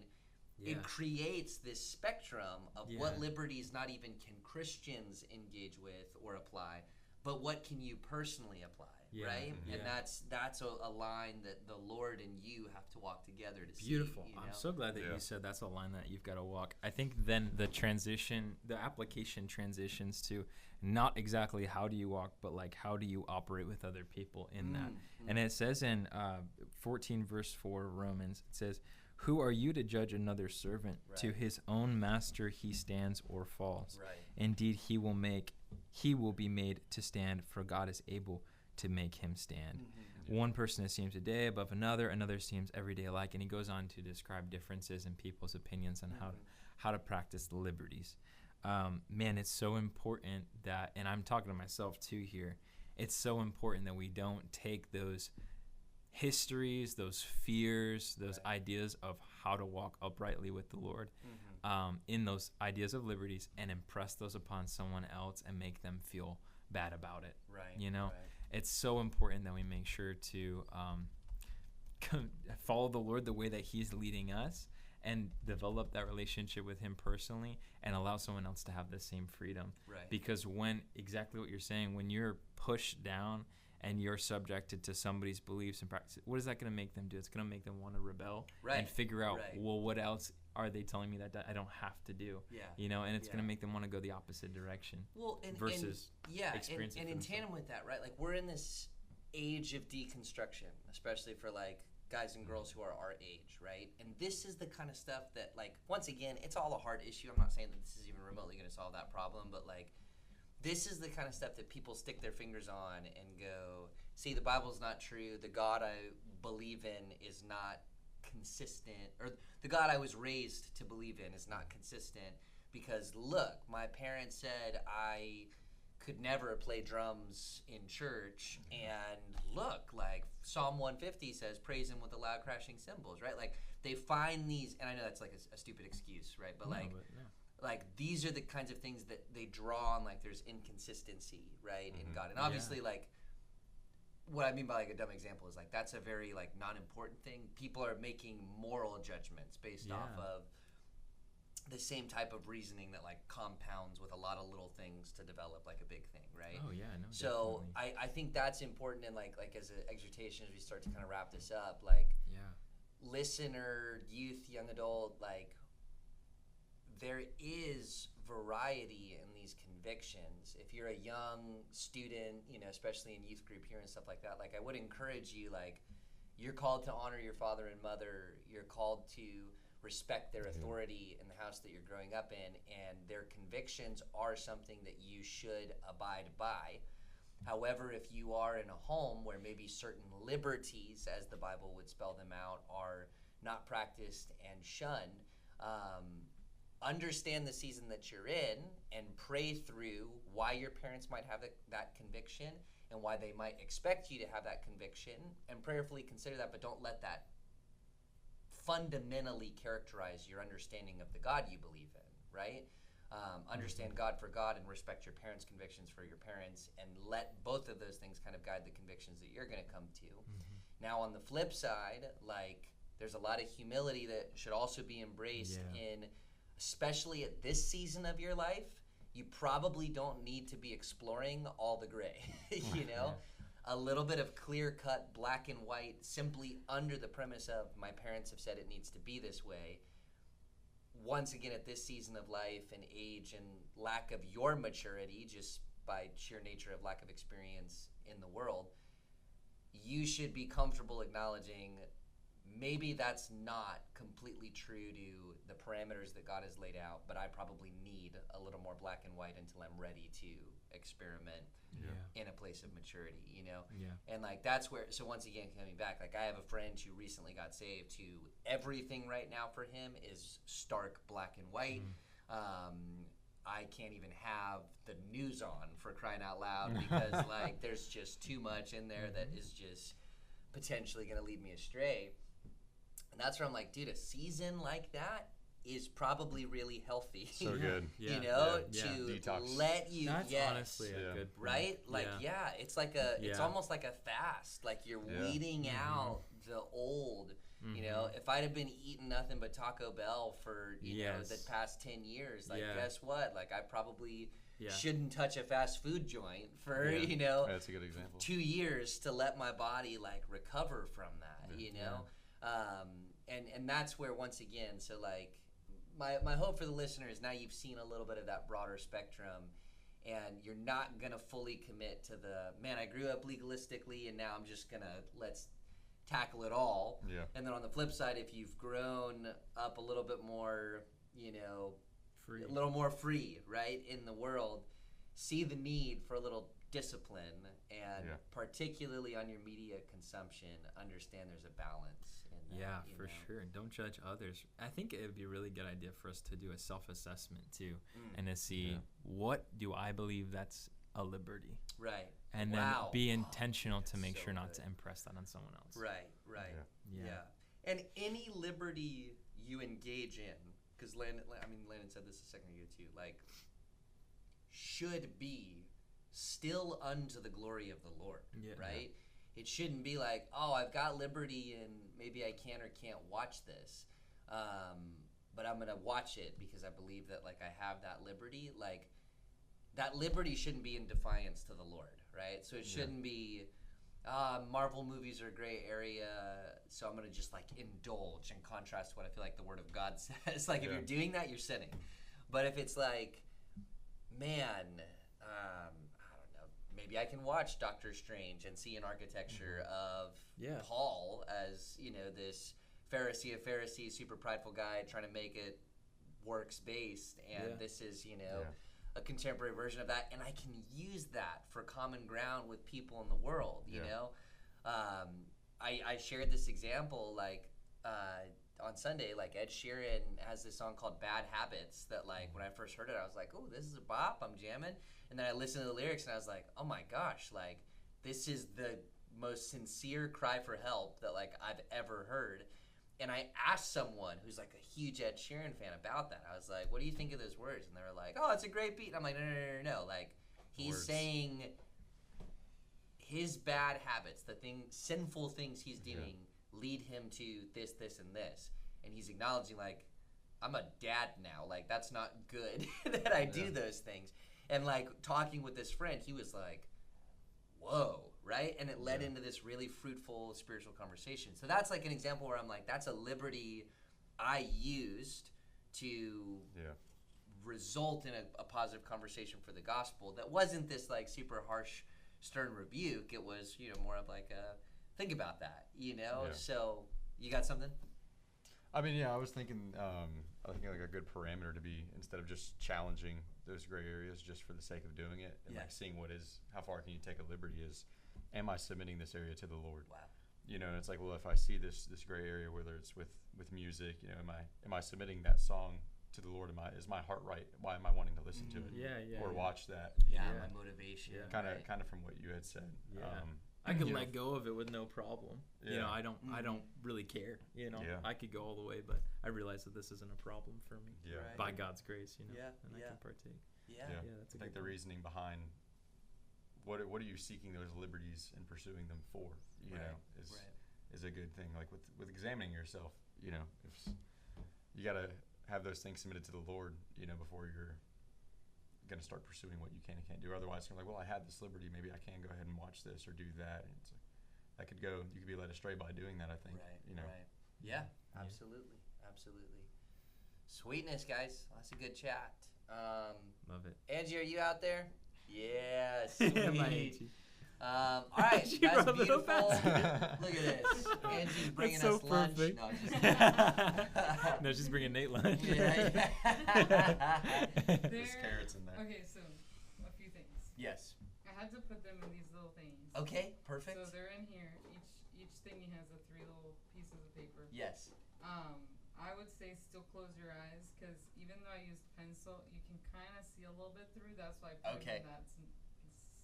it creates this spectrum of what liberties not even can Christians engage with or apply, but what can you personally apply, right? And that's a line that the Lord and you have to walk together to see. Beautiful. I'm so glad that you said that's a line that you've got to walk. I think then the application transitions to not exactly how do you walk, but like how do you operate with other people in that. And it says in 14 verse 4 Romans, it says, who are you to judge another servant? To his own master he stands or falls. Indeed, he will be made to stand, for God is able to make him stand. One person esteems a day above another esteems every day alike. And he goes on to describe differences in people's opinions on how to practice the liberties. Man, it's so important that, and I'm talking to myself too here, it's so important that we don't take those histories, those fears, those ideas of how to walk uprightly with the Lord, in those ideas of liberties, and impress those upon someone else and make them feel bad about it. It's so important that we make sure to follow the Lord the way that He's leading us, and develop that relationship with Him personally, and allow someone else to have the same freedom. Right. Because when, exactly what you're saying, when you're pushed down and you're subjected to somebody's beliefs and practices, what is that going to make them do? It's going to make them want to rebel and figure out, well, what else are they telling me that I don't have to do? And it's going to make them want to go the opposite direction. Well, versus experiencing and in tandem with that, right? Like, we're in this age of deconstruction, especially for like guys and girls who are our age, right? And this is the kind of stuff that, like, once again, it's all a hard issue. I'm not saying that this is even remotely going to solve that problem, but like, this is the kind of stuff that people stick their fingers on and go, see, the Bible's not true. The God I believe in is not consistent, or the God I was raised to believe in is not consistent because, look, my parents said I could never play drums in church, and look, like Psalm 150 says, praise Him with the loud crashing cymbals, right? Like, they find these, and I know that's like a stupid excuse, right? But like these are the kinds of things that they draw on, like there's inconsistency, right, in God. And obviously, like, what I mean by like a dumb example is like that's a very like non-important thing. People are making moral judgments based off of the same type of reasoning that like compounds with a lot of little things to develop like a big thing, right? Oh yeah, no. So I think that's important, and like as an exhortation as we start to kind of wrap this up, like listener, youth, young adult, like there is variety in these convictions. If you're a young student, especially in youth group here and stuff like that, like I would encourage you, like, you're called to honor your father and mother. You're called to respect their authority in the house that you're growing up in, and their convictions are something that you should abide by. However, if you are in a home where maybe certain liberties, as the Bible would spell them out, are not practiced and shunned, understand the season that you're in and pray through why your parents might have that conviction and why they might expect you to have that conviction, and prayerfully consider that, but don't let that fundamentally characterize your understanding of the God you believe in, right? Understand God for God and respect your parents' convictions for your parents, and let both of those things kind of guide the convictions that you're going to come to. Now, on the flip side, like, there's a lot of humility that should also be embraced in, especially at this season of your life. You probably don't need to be exploring all the gray, A little bit of clear-cut black and white simply under the premise of my parents have said it needs to be this way. Once again, at this season of life and age and lack of your maturity, just by sheer nature of lack of experience in the world, you should be comfortable acknowledging maybe that's not completely true to the parameters that God has laid out, but I probably need a little more black and white until I'm ready to experiment in a place of maturity, And like that's where, so once again, coming back, like I have a friend who recently got saved who everything right now for him is stark black and white. I can't even have the news on, for crying out loud, because like there's just too much in there that is just potentially going to lead me astray. And that's where I'm like, dude, a season like that is probably really healthy. So good. To detox. Let you, that's honestly a good point. Right? Like, it's like it's almost like a fast. Like you're weeding out the old. If I'd have been eating nothing but Taco Bell for the past 10 years, like guess what? Like I probably shouldn't touch a fast food joint for That's a good example. 2 years to let my body like recover from that. And that's where, once again, so like my hope for the listener is now you've seen a little bit of that broader spectrum, and you're not gonna fully commit to I grew up legalistically and now I'm just gonna let's tackle it all. And then on the flip side, if you've grown up a little bit more, free. A little more free, right, in the world, see the need for a little discipline, and particularly on your media consumption, understand there's a balance. For sure. And don't judge others. I think it would be a really good idea for us to do a self-assessment too, and to see what do I believe that's a liberty. Right. And then be intentional to make sure not to impress that on someone else. Right. Yeah. And any liberty you engage in, because Landon said this a second ago too, like, should be still unto the glory of the Lord, right? it shouldn't be like, oh, I've got liberty and maybe I can or can't watch this, but I'm gonna watch it because I believe that like I have that liberty. Like that liberty shouldn't be in defiance to the Lord, right? So it shouldn't be Marvel movies are a gray area, so I'm gonna just like indulge, in contrast to what I feel like the Word of God says. Like if you're doing that, you're sinning. But if it's like, man, I don't know, maybe I can watch Doctor Strange and see an architecture of Paul as, you know, this Pharisee of Pharisees, super prideful guy trying to make it works based, and this is, you know, a contemporary version of that, and I can use that for common ground with people in the world, you know? I shared this example, like, on Sunday, like, Ed Sheeran has this song called Bad Habits that, like, when I first heard it, I was like, oh, this is a bop, I'm jamming. And then I listened to the lyrics, and I was like, oh my gosh, like, this is the most sincere cry for help that, like, I've ever heard. And I asked someone who's like a huge Ed Sheeran fan about that. I was like, what do you think of those words? And they were like, oh, it's a great beat. And I'm like, no. Like, he's saying his bad habits, the sinful things he's doing lead him to this, and this. And he's acknowledging, like, I'm a dad now. Like, that's not good that I do those things. And, like, talking with this friend, he was like, whoa. Right? And it led into this really fruitful spiritual conversation. So that's like an example where I'm like, that's a liberty I used to result in a positive conversation for the gospel that wasn't this like super harsh, stern rebuke. It was, you know, more of like a, think about that, you know? So you got something? I mean, I was thinking, I think like a good parameter to be, instead of just challenging those gray areas just for the sake of doing it, and like seeing how far can you take a liberty is, am I submitting this area to the Lord? Wow. You know, and it's like, well, if I see this gray area, whether it's with music, you know, am I submitting that song to the Lord? Is my heart right? Why am I wanting to listen to it? Or watch that? My motivation. Kind of from what you had said. I could let go of it with no problem. You know, I don't really care. You know, I could go all the way, but I realize that this isn't a problem for me. By God's grace, you know, and I can partake. That's a I think the reasoning behind what are you seeking those liberties and pursuing them for? You know, is a good thing. Like with examining yourself, you know, if you got to have those things submitted to the Lord, you know, before you're going to start pursuing what you can and can't do. Otherwise, you're like, well, I have this liberty, maybe I can go ahead and watch this or do that. And it's like, you could be led astray by doing that, I think. You know. Yeah, absolutely. Sweetness, guys. That's a good chat. Love it. Angie, are you out there? Yes. All right, that's beautiful. Look at this. Angie's bringing us lunch. Perfect. No, just no, she's bringing Nate lunch. There's carrots in there. Okay, so a few things. Yes. I had to put them in these little things. Okay, perfect. So they're in here. Each thingy has the 3 little pieces of paper. Yes. I would say still close your eyes, because even though I used pencil, you can kind of see a little bit through. That's why I put it in that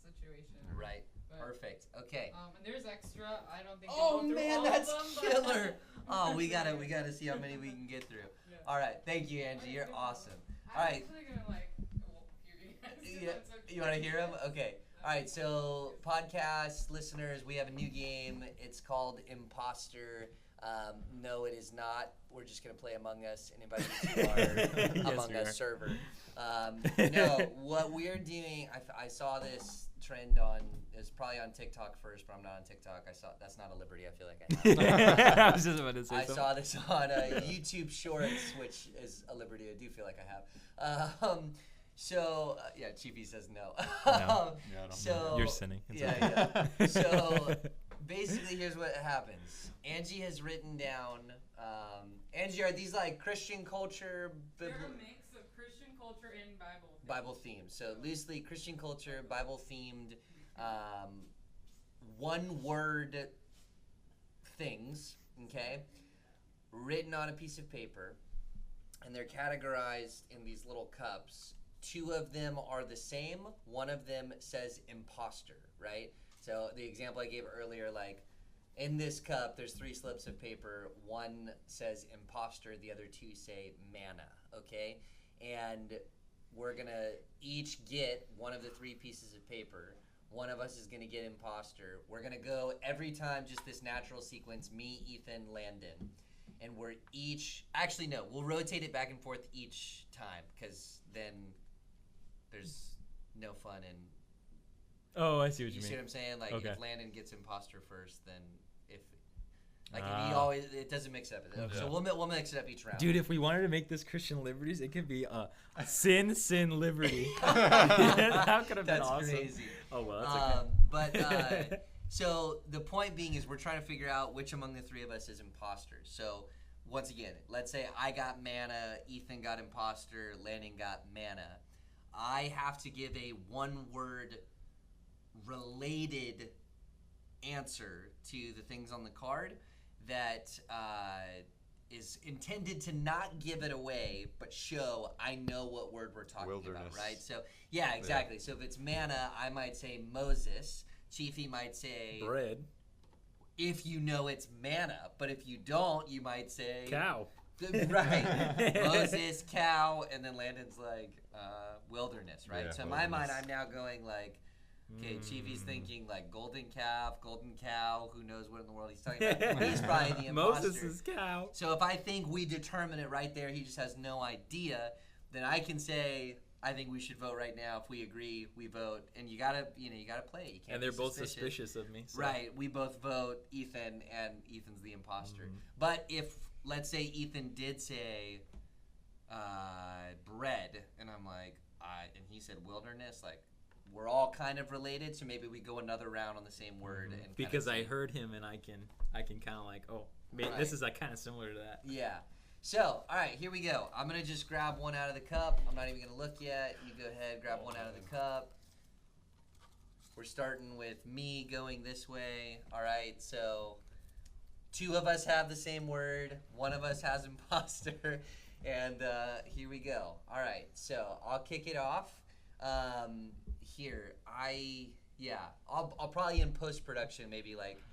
situation. Right. But, perfect. Okay. And there's extra. I don't think. Oh man, man, that's them, killer. Oh, we gotta see how many we can get through. All right. Thank you, Angie. You're awesome. All right. I'm actually gonna hear you guys. Okay. You want to hear them? Okay. All right. So, podcast listeners, we have a new game. It's called Imposter. No, it is not. We're just going to play Among Us and invite you to our Among Us server. No, what we're doing, I saw this trend it's probably on TikTok first, but I'm not on TikTok. That's not a liberty I feel like I have. I was just about to say something. Saw this on YouTube Shorts, which is a liberty I do feel like I have. So, Chiefy says no. So you're sinning. It's So, basically, here's what happens. Angie has written down. Angie, are these like Christian culture? They're a mix of Christian culture and Bible themed. So loosely Christian culture, Bible themed, one word things. Okay, written on a piece of paper, and they're categorized in these little cups. 2 of them are the same. One of them says imposter, right? So the example I gave earlier, like in this cup, there's 3 slips of paper. One says imposter, the other 2 say manna, okay? And we're gonna each get one of the 3 pieces of paper. One of us is going to get imposter. We're going to go every time, just this natural sequence, me, Ethan, Landon. And we're each, actually no, we'll rotate it back and forth each time, because then there's no fun in. Oh, I see what you You mean. see what I'm saying? Like, Okay. if Landon gets imposter first, then if he always, it doesn't mix up. Okay. So we'll mix it up each round. Dude, if we wanted to make this Christian liberties, it could be sin, liberty. That could have been That's awesome. crazy. Oh, well, that's okay. But so the point being is we're trying to figure out which among the three of us is imposter. So once again, let's say I got mana, Ethan got imposter, Landon got mana. I have to give a one-word related answer to the things on the card that is intended to not give it away, but show I know what word we're talking about, right? So, yeah, exactly. Yeah. So if it's mana, I might say Moses. Chiefy might say bread. If you know it's mana, but if you don't, you might say cow. Right. Moses, cow, and then Landon's like wilderness, right? Yeah, so in my mind, I'm now going like, okay, Chiefy's thinking like golden calf, golden cow. Who knows what in the world he's talking about? He's probably the imposter. Moses is cow. So if I think we determine it right there, he just has no idea. Then I can say, I think we should vote right now. If we agree, we vote. And you gotta play. You can't. And they're be both suspicious of me. So. Right. We both vote Ethan, and Ethan's the imposter. But if let's say Ethan did say bread, and I'm like, and he said wilderness, like. We're all kind of related, so maybe we go another round on the same word. And because I heard him, and I can kind of like, this is like kind of similar to that. Yeah. So, all right, here we go. I'm gonna just grab one out of the cup. I'm not even gonna look yet. You go ahead, grab one out of the cup. We're starting with me going this way. All right. So, two of us have the same word. One of us has imposter, and here we go. All right. So I'll kick it off. Here, I'll probably in post-production maybe like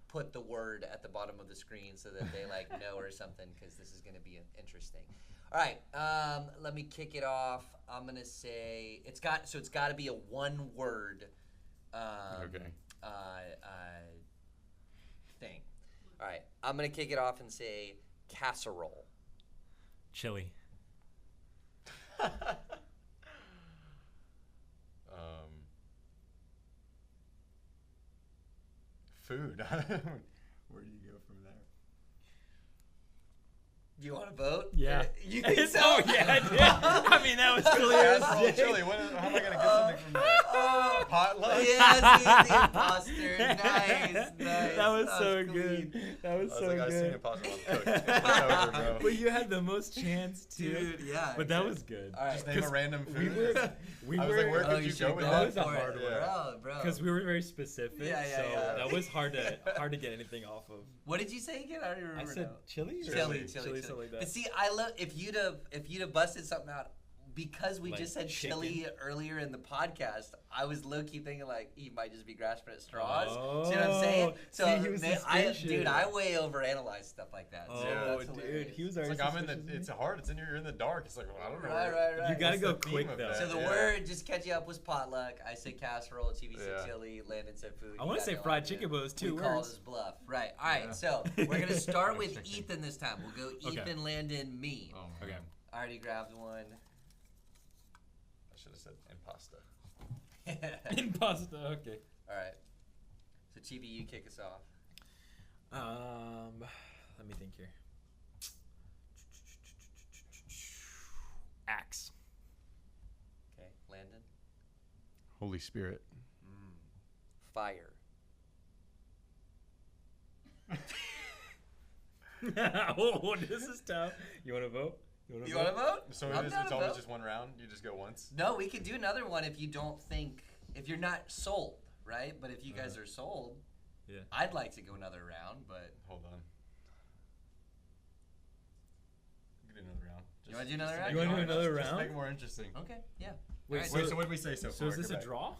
put the word at the bottom of the screen so that they like know or something, because this is gonna be interesting. All right, let me kick it off. I'm gonna say it's got to be a one-word thing. All right, I'm gonna kick it off and say casserole. Chili. Food. Where do you go from there? Do you want to vote? Yeah. You think so? Oh, yeah, I did. I mean, that was clear. Casserole, chili. How am I going to get something from that? Potluck? Yes, he's the imposter. Nice. That was so clean. good. That was so good. I've seen impossible cook. It's over, bro. But you had the most chance to. Dude, yeah. But that was good. All right. Just name a random food. We I was were, like, where could you go with that? that? Was a hard one. Bro. Because we were very specific. Yeah. That was hard to get anything off of. What did you say again? I don't even remember. I said now. chili. Chili. Something like that. But see, I love if you'd have busted something out. Because we like just said chicken. chili earlier in the podcast, I was low-key thinking like he might just be grasping at straws. Oh, see what I'm saying? So see, he was suspicious. I way overanalyze stuff like that. Oh, so that's dude, hilarious. he was It's already. like it's hard. You're in the dark. It's like, well, I don't know. Right. You gotta What's go the theme quick of though. that? So the word, just catch you up, was potluck. I said casserole. TV said chili. Landon said food. I want to say fried chicken, but it was two we words. called his bluff. Right. All right. So we're gonna start with Ethan this time. We'll go Ethan, Landon, me. Oh, okay. I already grabbed one. I should have said impasta. Impasta. Okay. All right. So Chibi, you kick us off. Let me think here. Axe. Okay, Landon. Holy Spirit. Fire. Oh, this is tough. You want to vote? You want to vote? So I'm down it's to always vote. just one round? You just go once? No, we could do another one if you don't think, if you're not sold, right? But if you guys are sold, yeah, I'd like to go another round, but. Hold on. We can do another round. You wanna do another round? You wanna do another Just round? make it more interesting. Okay, yeah. Wait, Alright, Wait, so what did we say so far? So is this Go a back. draw?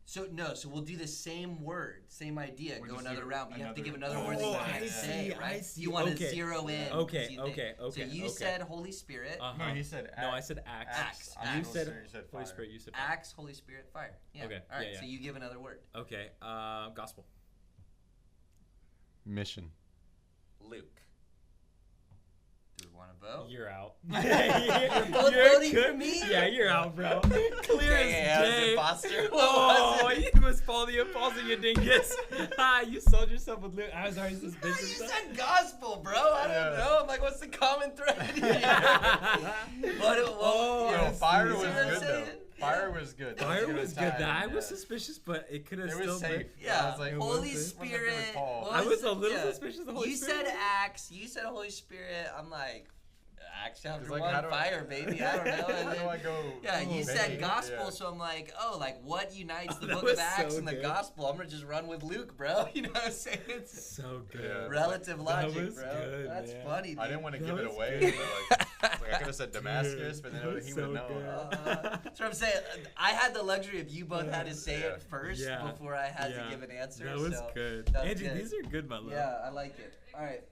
So we'll do the same word, same idea, We'll go just another do round. But you have to give another another- word that you Oh, can't I say, see, right? I see. You want to Okay. zero in. Okay, you okay, think. So you okay. said Holy Spirit. No, he said axe. No, I said axe. Axe. You Axe. said You said Holy fire. Spirit. You said fire. Acts, Holy Spirit, fire. Yeah. Okay, All right. yeah, So yeah. you give another word. Okay. Gospel. Mission. Luke. Do we want to vote? You're out. You're both voting for me? Yeah, you're out, bro. Clear as day. Imposter. Oh, you must follow the imposter, you dingus. You sold yourself with Luke. I was already You suspicious. said gospel, bro. I don't know. I'm like, what's the common thread here? No, fire was See what I'm good though. saying? Fire was good. That Fire a was time, good. I yeah. was suspicious, but it could have It still was safe. been. Yeah, I was like, Holy what's the difference with Spirit. Paul? what I was a it? little suspicious of the Holy You Spirit. said Acts. You said Holy Spirit. I'm like, Acts chapter like, 1, how do I- fire, baby. I don't know. How And do then- I go? Yeah, you said vague? gospel, Yeah. so I'm like, oh, like what unites the That book was of Acts so and the good. gospel? I'm gonna just run with Luke, bro. You know what I'm saying? It's So good. Yeah. relative That logic, was bro. good, That's man. funny, dude. I didn't want to That give it was away. good. But like I could have said Damascus, but then That was he would have so known. good. That's what I'm saying. I had the luxury of you both had to say Yeah. it first Yeah. before I had Yeah. to give an answer. That was so good. that was Andrew, good. these are good, my love. Yeah, I like it. All right.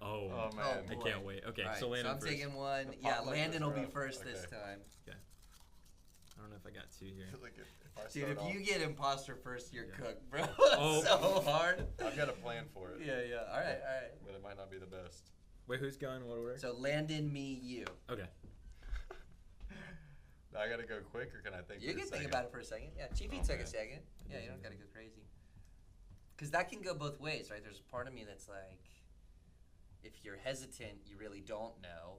Oh, Oh, man. I boy. can't wait. Okay, All right, so Landon I'm first. taking one. The Yeah, potluck Landon was will be rough. first this Okay. time. I don't know if I got two here. Like if I Dude, start if you off, get imposter first, you're Yeah. cooked, bro. Oh. That's so hard. I've got a plan for it. Yeah, yeah. All right, all right. But it might not be the best. Wait, who's going? What order? So Landon, me, you. Okay. I gotta go quick, or can I think? You for a can think second? about it for a second. Yeah, Chief, you Oh, take a man. second. Yeah, you don't gotta go crazy. Because that can go both ways, right? There's a part of me that's like, if you're hesitant, you really don't know.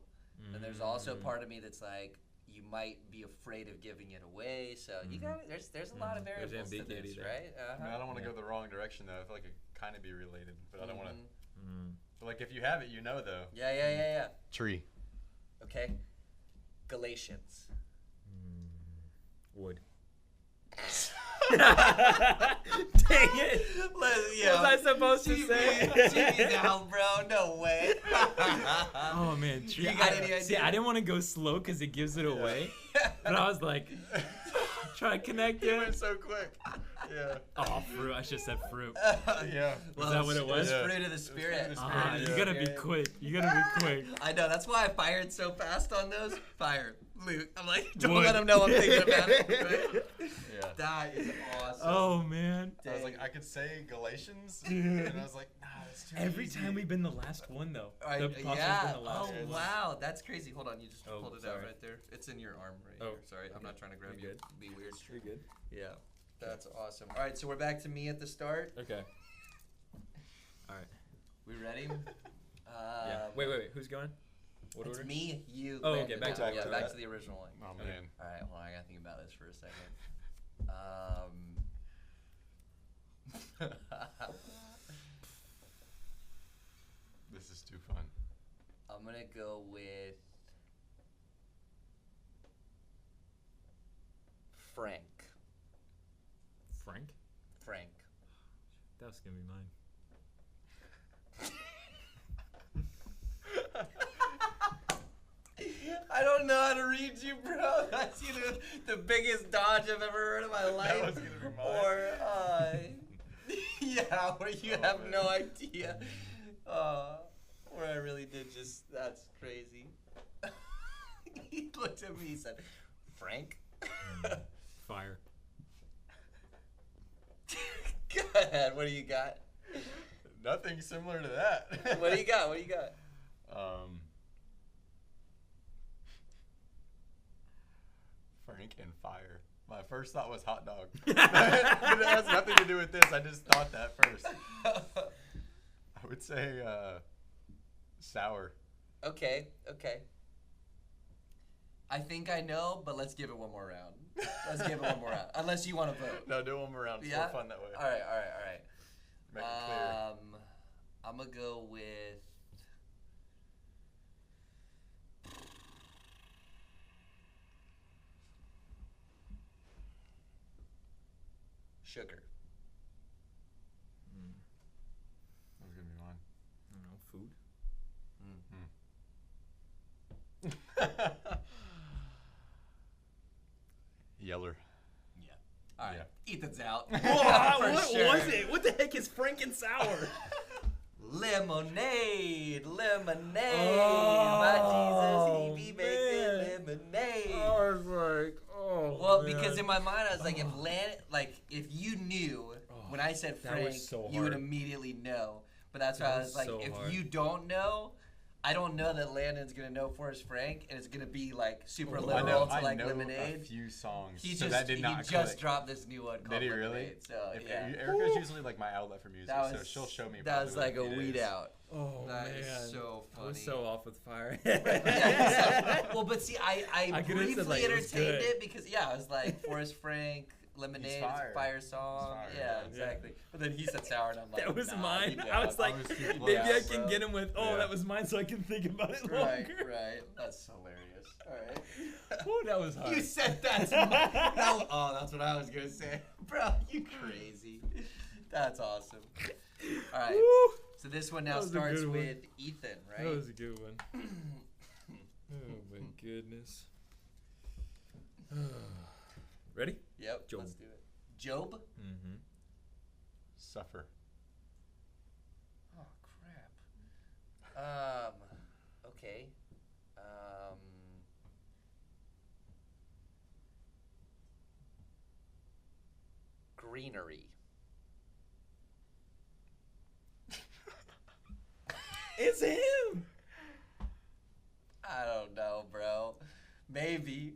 And there's also a part of me that's like, you might be afraid of giving it away. So you got there's a lot of There's variables to ambiguity this, there. right? I mean, I don't want to Yeah. go the wrong direction though. I feel like it kind of be related, but I don't want to. Mhm. But like if you have it, you know though. Yeah. Tree. Okay. Galatians. Wood. Dang it! What was I supposed to say? TV's out, bro. No way. Oh man, tree. You got any See, idea? I didn't want to go slow because it gives it away, but I was like, try to connect It it. went so quick. Yeah. Oh, fruit. I should have said fruit. Yeah. Was that what it was? Yeah. Fruit of the spirit. It was fruit of the Ah, spirit, you gotta be Yeah. quick. You gotta be quick. I know. That's why I fired so fast on those. Fire. Luke. I'm like, don't Wood. let him know I'm thinking about it. Right? Yeah. That is awesome. Oh man. I was like, I could say Galatians, and I was like, nah, that's too Every easy. time we've been the last one though. All The right, apostle's yeah. been the last Oh one. wow, that's crazy. Hold on, you just Oh, pulled it out sorry. right there. It's in your arm right Oh, here. Sorry, I'm not trying to grab You're you. good. Be weird. You're good. Yeah, that's awesome. All right, so we're back to me at the start. Okay. All right. We ready? Yeah. Wait. Who's going? What It's order? me, you. Oh, Landon. okay, back to yeah, back to back that. to the original one. Oh Okay. man. All right, hold on. I gotta think about this for a second. This is too fun. I'm gonna go with Frank. Frank. Frank. That was gonna be mine. I don't know how to read you, bro. That's either the biggest dodge I've ever heard in my life, was gonna be mine. or yeah, where you have man. no idea. Where I really did just. That's crazy. He looked at me. He said, "Frank." Fire. Go ahead. What do you got? Nothing similar to that. What do you got? What do you got? Frank and fire. My first thought was hot dog. But it has nothing to do with this. I just thought that first. I would say sour. Okay. I think I know, but let's give it one more round. Unless you want to vote. No, do one more round. It's Yeah? more fun that way. All right. Make it clear. I'm gonna go with sugar. That was gonna be mine. I don't know. Food. Yeller. Yeah. All right. Yeah. Ethan's out. What sure. was it? What the heck is Frank and Sour? Lemonade. Oh, My Jesus, he be making lemonade. I was like, oh. Well, man. because in my mind, I was like, if you knew when I said that Frank, was so you would hard. immediately know. But that's why That I was was like, so if hard. you don't know, I don't know that Landon's gonna know Forrest Frank, and it's gonna be like super literal to like I know Lemonade. a few songs, He so just that did not just click. dropped this new one called Did he really? Lemonade. So yeah, Erica's usually like my outlet for music, that was, so she'll show me. That was probably like a what it weed is. out. Oh That man, is so funny. I was so off with fire. Yeah, well, but see, I could've said, briefly like, it was entertained good. it because I was like Forrest Frank, Lemonade, it's fire. a fire song. He's fire, Yeah, yeah. exactly. But then he said sour, and I'm like, That was nah, mine. keep I going. was like, too close. maybe I Yeah, can bro. get him with, Yeah. that was mine, so I can think about it Right, longer. right. That's hilarious. All right. Oh, that was hard. You said that to me. Oh, that's what I was gonna say, bro. You crazy. That's awesome. All right. Woo. So this one That now was a starts good one. with Ethan, right? That was a good one. Oh my goodness. Ready? Yep. Job. Let's do it. Job. Mm-hmm. Suffer. Oh crap. Okay. Greenery. It's him. I don't know, bro. Maybe.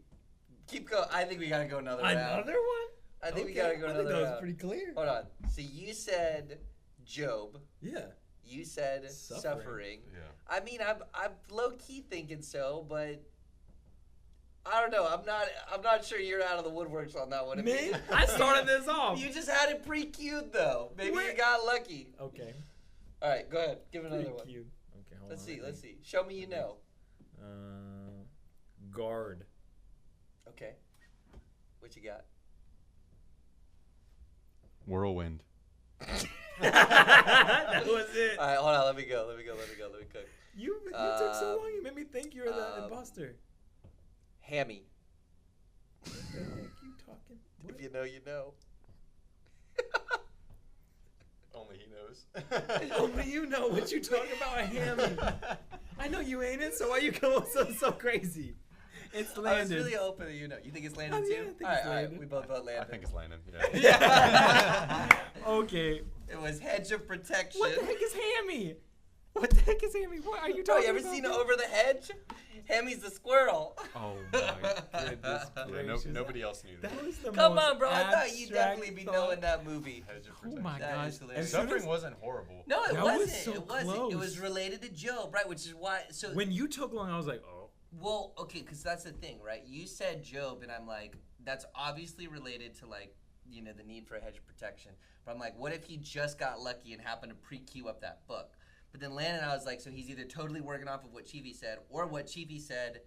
Keep going. I think we gotta go another round. Another one? I think we Okay, gotta go I another think that was round. pretty clear. Hold on. So you said Job. Yeah. You said Suffering. suffering. Yeah. I mean, I'm low key thinking so, but I don't know. I'm not sure you're out of the woodworks on that one. Me? I started this off. You just had it pre-queued though. Maybe you Wait. got lucky. Okay. All right, go ahead. Give it another Pretty one. cute. Okay, hold Let's on. see. Let's see. Show me you know. Guard. Okay. What you got? Whirlwind. That was it. All right, hold on. Let me go. Let me cook. You took so long. You made me think you were the imposter. Hammy. What the heck you talking? What? If you know, you know. Only he knows. Only you know what you talking about, a hammy. I know you ain't it, so why you going so crazy? It's Landon. I was really hoping that you know. You think it's Landon Yeah, I too? think all right, it's all right. Landon. We both vote Landon. I think it's Landon. Yeah. Okay. It was hedge of protection. What the heck is hammy? What the heck is hammy? What are you Bro, talking you ever about? seen Over the Hedge? Hammy's the squirrel. Oh my goodness Yeah, gracious. nobody else knew that. That was the Come most on, bro. I thought you'd abstract definitely be thought. knowing that movie. Hedge of Oh protection. my That gosh. is hilarious. As soon Suffering as- wasn't horrible. No, it That wasn't. was so It wasn't. It close. was related to Job, right? Which is why. So when you took long, I was like, oh. well, okay, because that's the thing, right? You said Job, and I'm like, that's obviously related to like, you know, the need for a hedge of protection. But I'm like, what if he just got lucky and happened to pre-queue up that book? But then Landon, I was like, so he's either totally working off of what Chivi said, or what Chivi said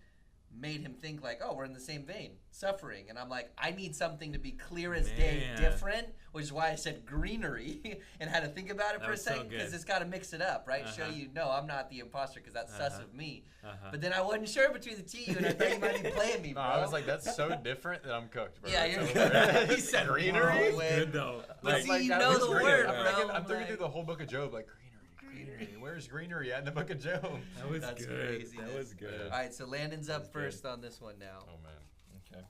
made him think like, oh, we're in the same vein, suffering. And I'm like, I need something to be clear as day Man. different, which is why I said greenery and had to think about it That for a was so second, because good. it's got to mix it up, right? Show Uh-huh. you, no, I'm not the imposter, because that's sus of me. Uh-huh. But then I wasn't sure between the two of you, and I thought you might be playing me, No, bro. I was like, that's so different that I'm cooked, bro. Yeah, It's you're over. good. He said greenery. wrong. That was good though. But Like, see, you that know was the greenery. word, I'm bro. thinking- I'm I'm thinking like- through the whole book of Job, like greenery. Where's greenery at in the book of Job? that was That's good. crazy. That was good. All right, so Landon's That up was good. first on this one now. Oh man. Okay.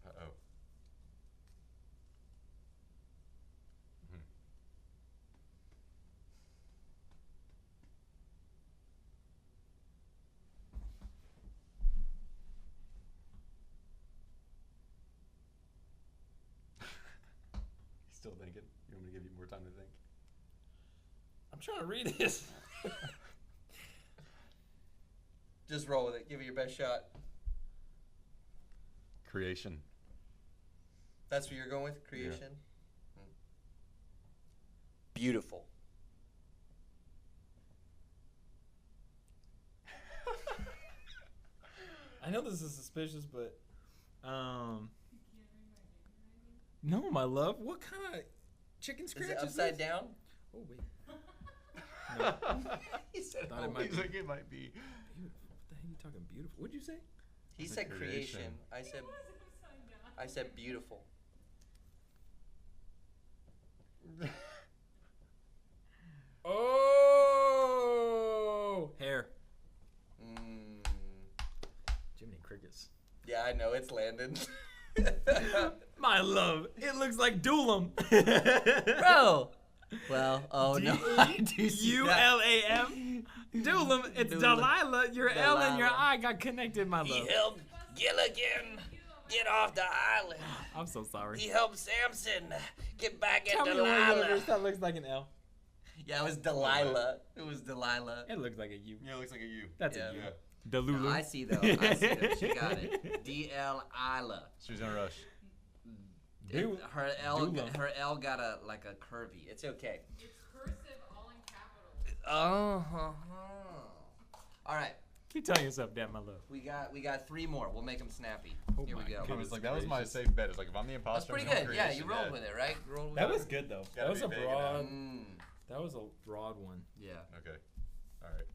Uh-oh. Still thinking? You want me to give you more time to think? I'm trying to read this. Just roll with it. Give it your best shot. Creation. That's what you're going with? Creation? Hmm. Beautiful. I know this is suspicious, but no, my love. What kind of chicken Is scratch it is upside this? down? Oh wait. He said, Thought it oh, might He's like, it might be. Beautiful. What the heck are you talking beautiful? What'd you say? he It's said a creation. creation. I said, I said beautiful. Oh, hair. Jiminy crickets. Yeah, I know it's Landon. My love, it looks like Doolam. Bro. Well, oh no. I do see that. Dulam. Doolam, it's Doolam. Delilah. Your L and your Delilah. I got connected, my love. He helped Gilligan get off the island. I'm so sorry. He helped Samson get back at Tell me the one Delilah. universe that looks like an L. Yeah, it was Delilah. It was Delilah. It looks like a U. Yeah, it looks like a U. That's Yeah. a U. Yeah. Delulu. No, I see though. I see though. She got it. D-L-I-L-A. She was in a rush. Her L, Doolam. her L got a like a curvy. It's okay. It's cursive, all in capitals. All right, Keep telling yourself that, my love. we got 3 more. We'll make them snappy. Oh Here we my go. I was like, that was my safe bet. It's like, if I'm the That's imposter, pretty I'm good. Yeah, you creation, rolled with it, right? You rolled with That it. was good though. Gotta That was be a big, broad. Mm, That was a broad one. yeah. Okay. All right.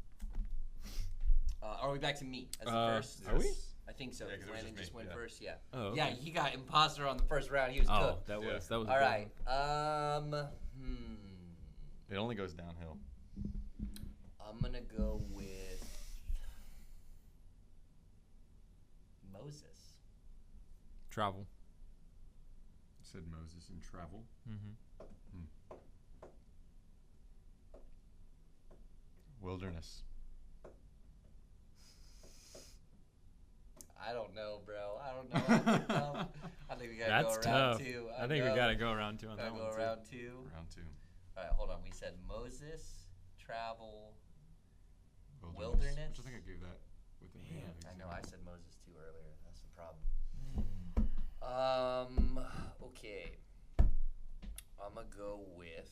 Are we back to me as the first? Are we? Yes. I think so. Yeah, 'cause it was Landon just just me, went yeah. first. Yeah. Oh, okay. Yeah, he got imposter on the first round. He was Oh, cooked. that was Yeah. that was. a All good right. one. It only goes downhill. I'm gonna go with Moses. Travel. Said Moses and travel. Mm-hmm. Wilderness. I don't know, bro. I don't know. I think we gotta That's go around tough. 2. I think we gotta go around 2 on Gotta that go one too. around 2. Round 2. All right, hold on. We said Moses, travel. Wilderness. Which I think I gave that with the Man, I know I said Moses too earlier. That's the problem. Okay. I'm gonna go with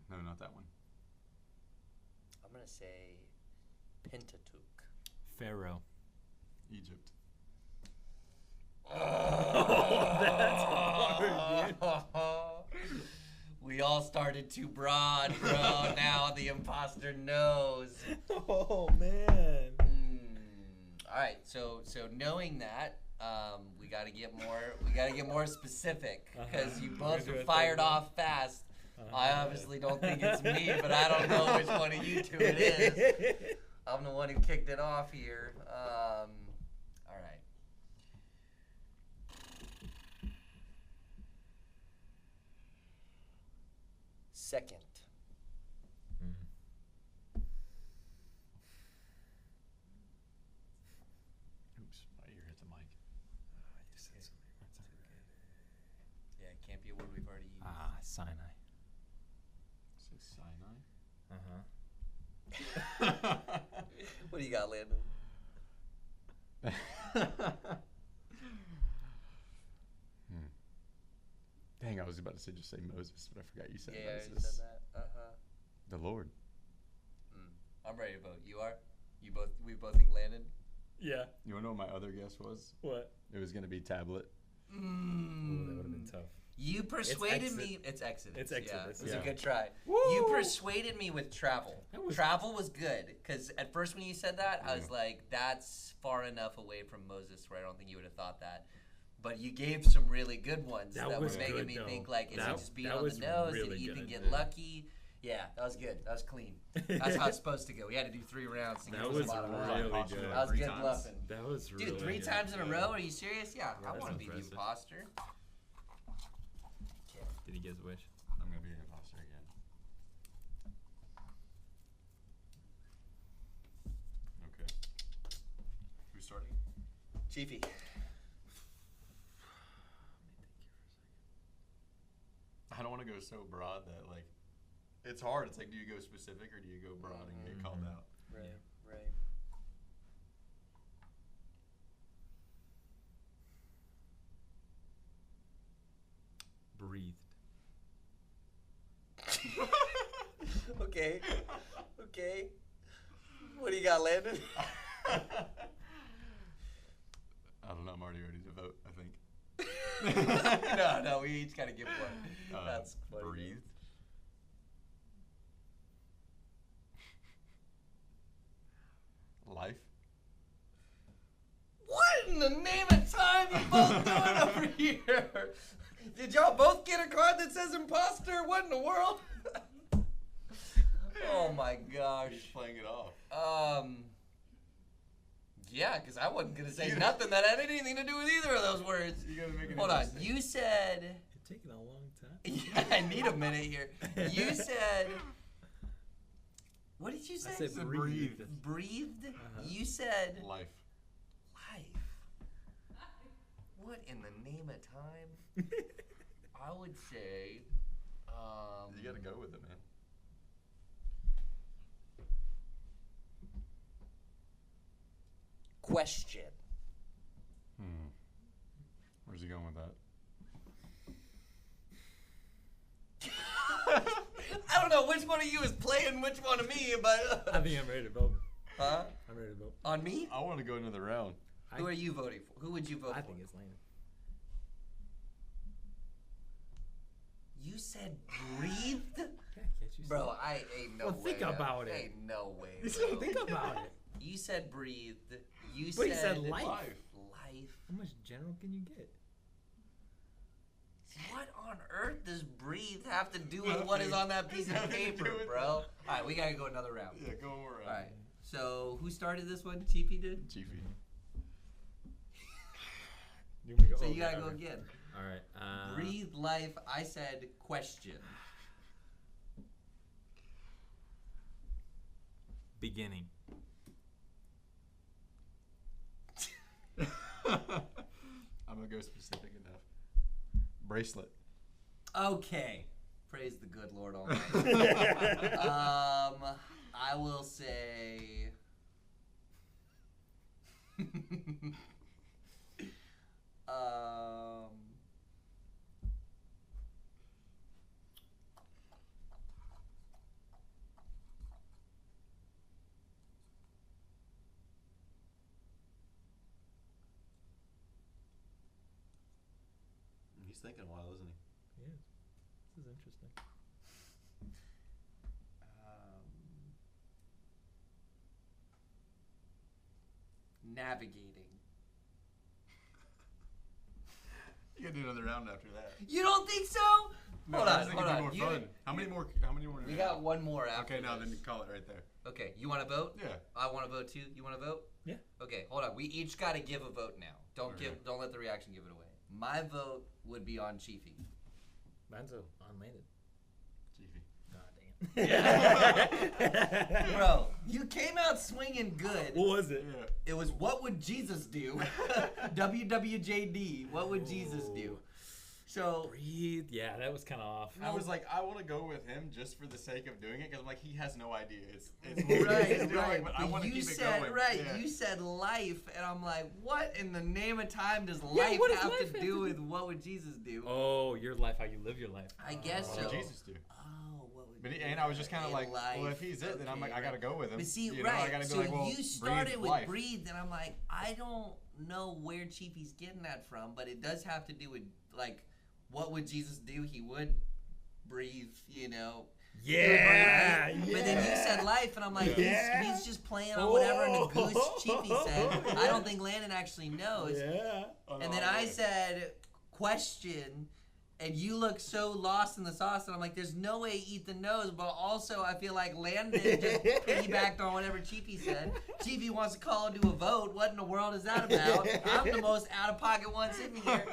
No, not that one. I'm gonna say Pentateuch. Pharaoh. Egypt. That's hard, dude. We all started too broad, bro. Now the imposter knows. Oh man. All right, so knowing that, we gotta get more specific because you both do were it fired that way. off fast. I obviously don't think it's me, but I don't know which one of you 2 it is. I'm the one who kicked it off here. All right. Second. Oops, my ear hit the mic. You said so many words. Yeah, it can't be a word we've already used. Ah, Sinai. Say Sinai. What do you got, Landon? Dang, I was about to say just say Moses, but I forgot you said Yeah, Moses. you said that. The Lord. I'm ready to vote. You are? We both think Landon? Yeah. You wanna know what my other guess was? What? It was gonna be tablet. Ooh, that would have been tough. You persuaded Exodus. me. It's Exodus. It's Exodus, Yeah, it was yeah. a good try. Woo! You persuaded me with travel. That was- Travel was good because at first when you said that, I was Yeah. like, "That's far enough away from Moses where I don't think you would have thought that." But you gave some really good ones That that was were making good, me though. think like, is That- it just being that on was the nose? really Did Ethan good. get Yeah. lucky? Yeah, that was good. That was clean. That's how it's supposed to go. We had to do 3 rounds to That get to was the bottom really line. good. That was 3 good times. bluffing. That was really Dude, 3 good. times in a row? Are you serious? Yeah, I that's want to be the impressive. imposter. Did he get his wish? I'm gonna be an imposter again. Okay. Who's starting? Chiefy. I don't want to go so broad that like it's hard. It's like, do you go specific or do you go broad and get called out? Right, right. Breathed. Okay. Okay. What do you got, Landon? I don't know. I'm already ready to vote, I think. No, we each gotta give one. That's funny. Breathed. the name of time you both doing over here? Did y'all both get a card that says imposter? What in the world? Oh my gosh. He's playing it off. Yeah, because I wasn't going to say nothing that had anything to do with either of those words. You gotta make it Hold on. interesting. You said... It's taking a long time. Yeah, I need a minute here. You said... What did you say? I said breathed. Breathed? You said... Life. Life. What in the name of time? I would say... You gotta go with it, man. Question. Where's he going with that? I don't know which one of you is playing which one of me, but... I think I'm ready to vote. Huh? I'm ready to vote. On me? I want to go another round. Who are you voting for? Who would you vote for? I think it's Landon. You said breathed? Yeah, can't you Bro, see? I ain't no Well, way. think about it. Ain't no way. You Bro. think about it. You said breathed. You But said... he said life. Life. How much general can you get? What on earth does breathe have to do with what is on that piece of paper, bro? Alright, we gotta go another round. Yeah, go more round. Alright, so who started this one? Chiefy did? Chiefy. So you gotta go again. All right. Breathe life, I said question. Beginning. I'm gonna go specific enough. Bracelet. Okay. Praise the good Lord Almighty. I will say... He's thinking a while, isn't he? Yeah. This is interesting. Navigating. You gotta do another round after that. You don't think so? No, Hold I on, was thinking hold it'd on. be You- more fun. How many more? Do We got one more after Okay, now this. then call it right there. Okay, you want to vote? Yeah. I want to vote too. You want to vote? Yeah. Okay, hold on. We each got to give a vote now. Don't Okay. don't let the reaction give it away. My vote would be on Chiefy. Mine's on Landon. Chiefy. God damn. Bro, you came out swinging good. What was it? Yeah. It was what would Jesus do? WWJD. What would Jesus do? So Breathe. Yeah, that was kind of off. I was like, I want to go with him just for the sake of doing it, because I'm like, he has no idea. It's right, right. But I want to you keep it said going. right. Yeah. You said life, and I'm like, what in the name of time does Yeah, life what does have life to have to do do? with what would Jesus do? Oh, your life, how you live your life. I guess What so. did Jesus do? Oh, what would? But and I was just kind of in like, life. well, if he's it, then I'm like, I gotta go with him. But see, you know, right. I gotta be So like, well, you started breathe with life. breathe, and I'm like, I don't know where Chiefy's getting that from, but it does have to do with like, what would Jesus do? He would breathe, you know. Yeah, Right? But then you said life, and I'm like, Yeah. he's just playing on whatever in the goose Oh. Chiefy said. I don't think Landon actually knows. Yeah. Oh, no, And then I said question, and you look so lost in the sauce, and I'm like, there's no way Ethan knows, but also I feel like Landon just piggybacked on whatever Chiefy said. Chiefy wants to call into a vote. What in the world is that about? I'm the most out-of-pocket one sitting here.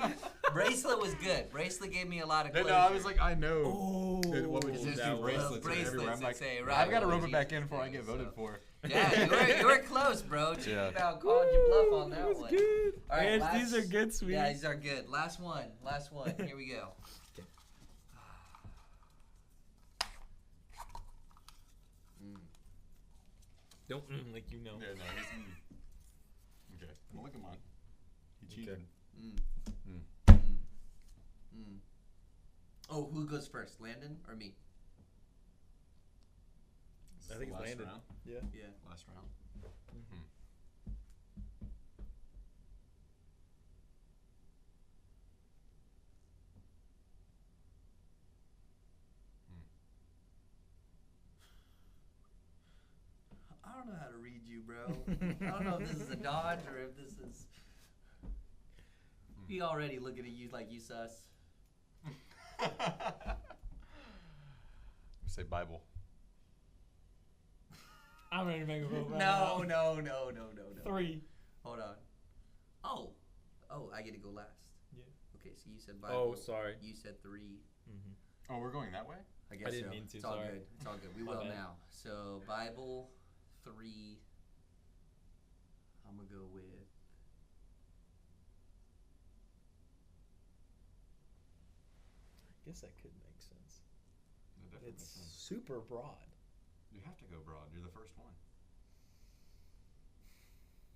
Bracelet was good. Bracelet gave me a lot of No, closure. I was like, I know. Oh, What would Jesus that do? was- Bracelets, bracelets everywhere. I'm that like, say, right, I've got to what rub would it back Jesus in before I do, get voted so. for. Yeah, you were close, bro. Chiefy Yeah. about called you bluff on that That was one. good. All right, Man, last- these are good, sweet. Yeah, these are good. Last one. Last one. Here we go. Don't like you know. Yeah, no, he's. Okay, well, look at mine. He cheated. Oh, who goes first, Landon or me? Is I this think the it's last Landon. round? Yeah. Yeah. Last round. I don't know how to read you, bro. I don't know if this is a dodge or if this is. He already looking at you like you sus. Say Bible. I'm ready to make a vote. No. 3. Hold on. Oh, I get to go last. Yeah. Okay, so you said Bible. Oh, sorry. You said 3. Mm-hmm. Oh, we're going that way? I guess didn't so. mean to, It's all sorry. good. It's all good. We My will bad. now. So Bible 3. I'm gonna go with. I guess that could make sense. That definitely It's makes sense. super broad. You have to go broad. You're the first one.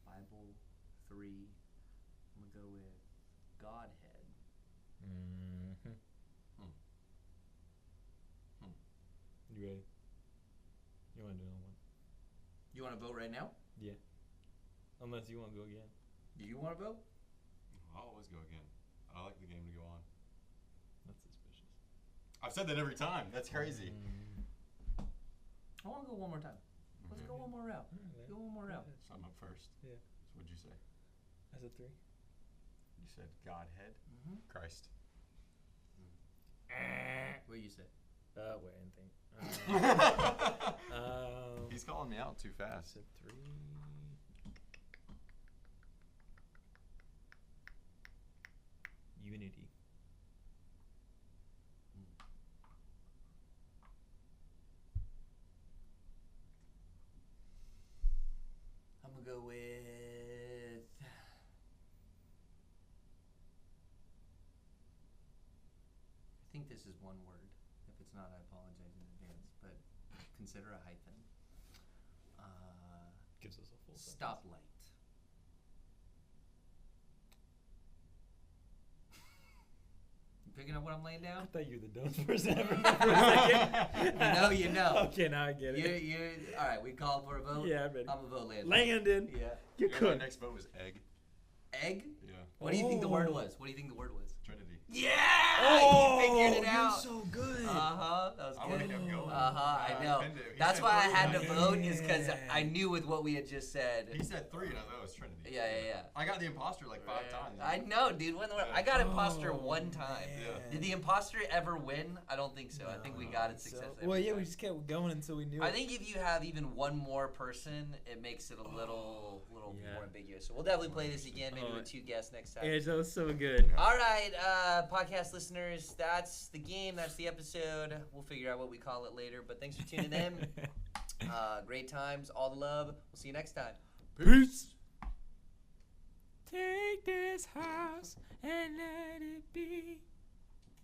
Bible 3. I'm gonna go with Godhead. Mm-hmm. You ready? You want to do another one? You want to vote right now? Yeah. Unless you want to go again. Do you want to vote? I'll always go again. I like the game to go on. That's suspicious. I've said that every time. That's crazy. I want to go one more time. Let's go one more round. Go one more round. So I'm up first. Yeah. So what'd you say? I said 3. You said Godhead? Christ. What do you say? Wait, I think. He's calling me out too I fast. said 3. Unity. I'm gonna go with. I think this is one word. If it's not, I apologize in advance. But consider a hyphen. Gives us a full sentence. Stoplight. You picking up what I'm laying I down? thought you were the dumbest person ever for a second. You know. Okay, now I get it. You. All right, we call for a vote. Yeah, I'm ready. I'm a vote, Landon. Landon. Yeah. You My could. next vote was egg. Egg. Yeah. What do you think the word Oh. was? What do you think the word was? Trinity. Yeah! Oh, you figured it you're out. so good. That was I would good. have kept going. I know. pinned it. He That's said why I three, had to and I vote, knew. is because I knew with what we had just said. He said 3, and I thought it was Trinity. Yeah. I got the imposter like 5 times. I know, dude. I got imposter one time. Yeah. Did the imposter ever win? I don't think so. I think we got it successfully. Well, every yeah, time. we just kept going until we knew I it. think if you have even one more person, it makes it a little Yeah. more ambiguous. So we'll definitely play this again, maybe with 2 guests next time. Yeah, that was so good. All right, podcast listeners, that's the game. That's the episode. We'll figure out what we call it later. But thanks for tuning in. Great times, all the love. We'll see you next time. Peace. Take this house and let it be.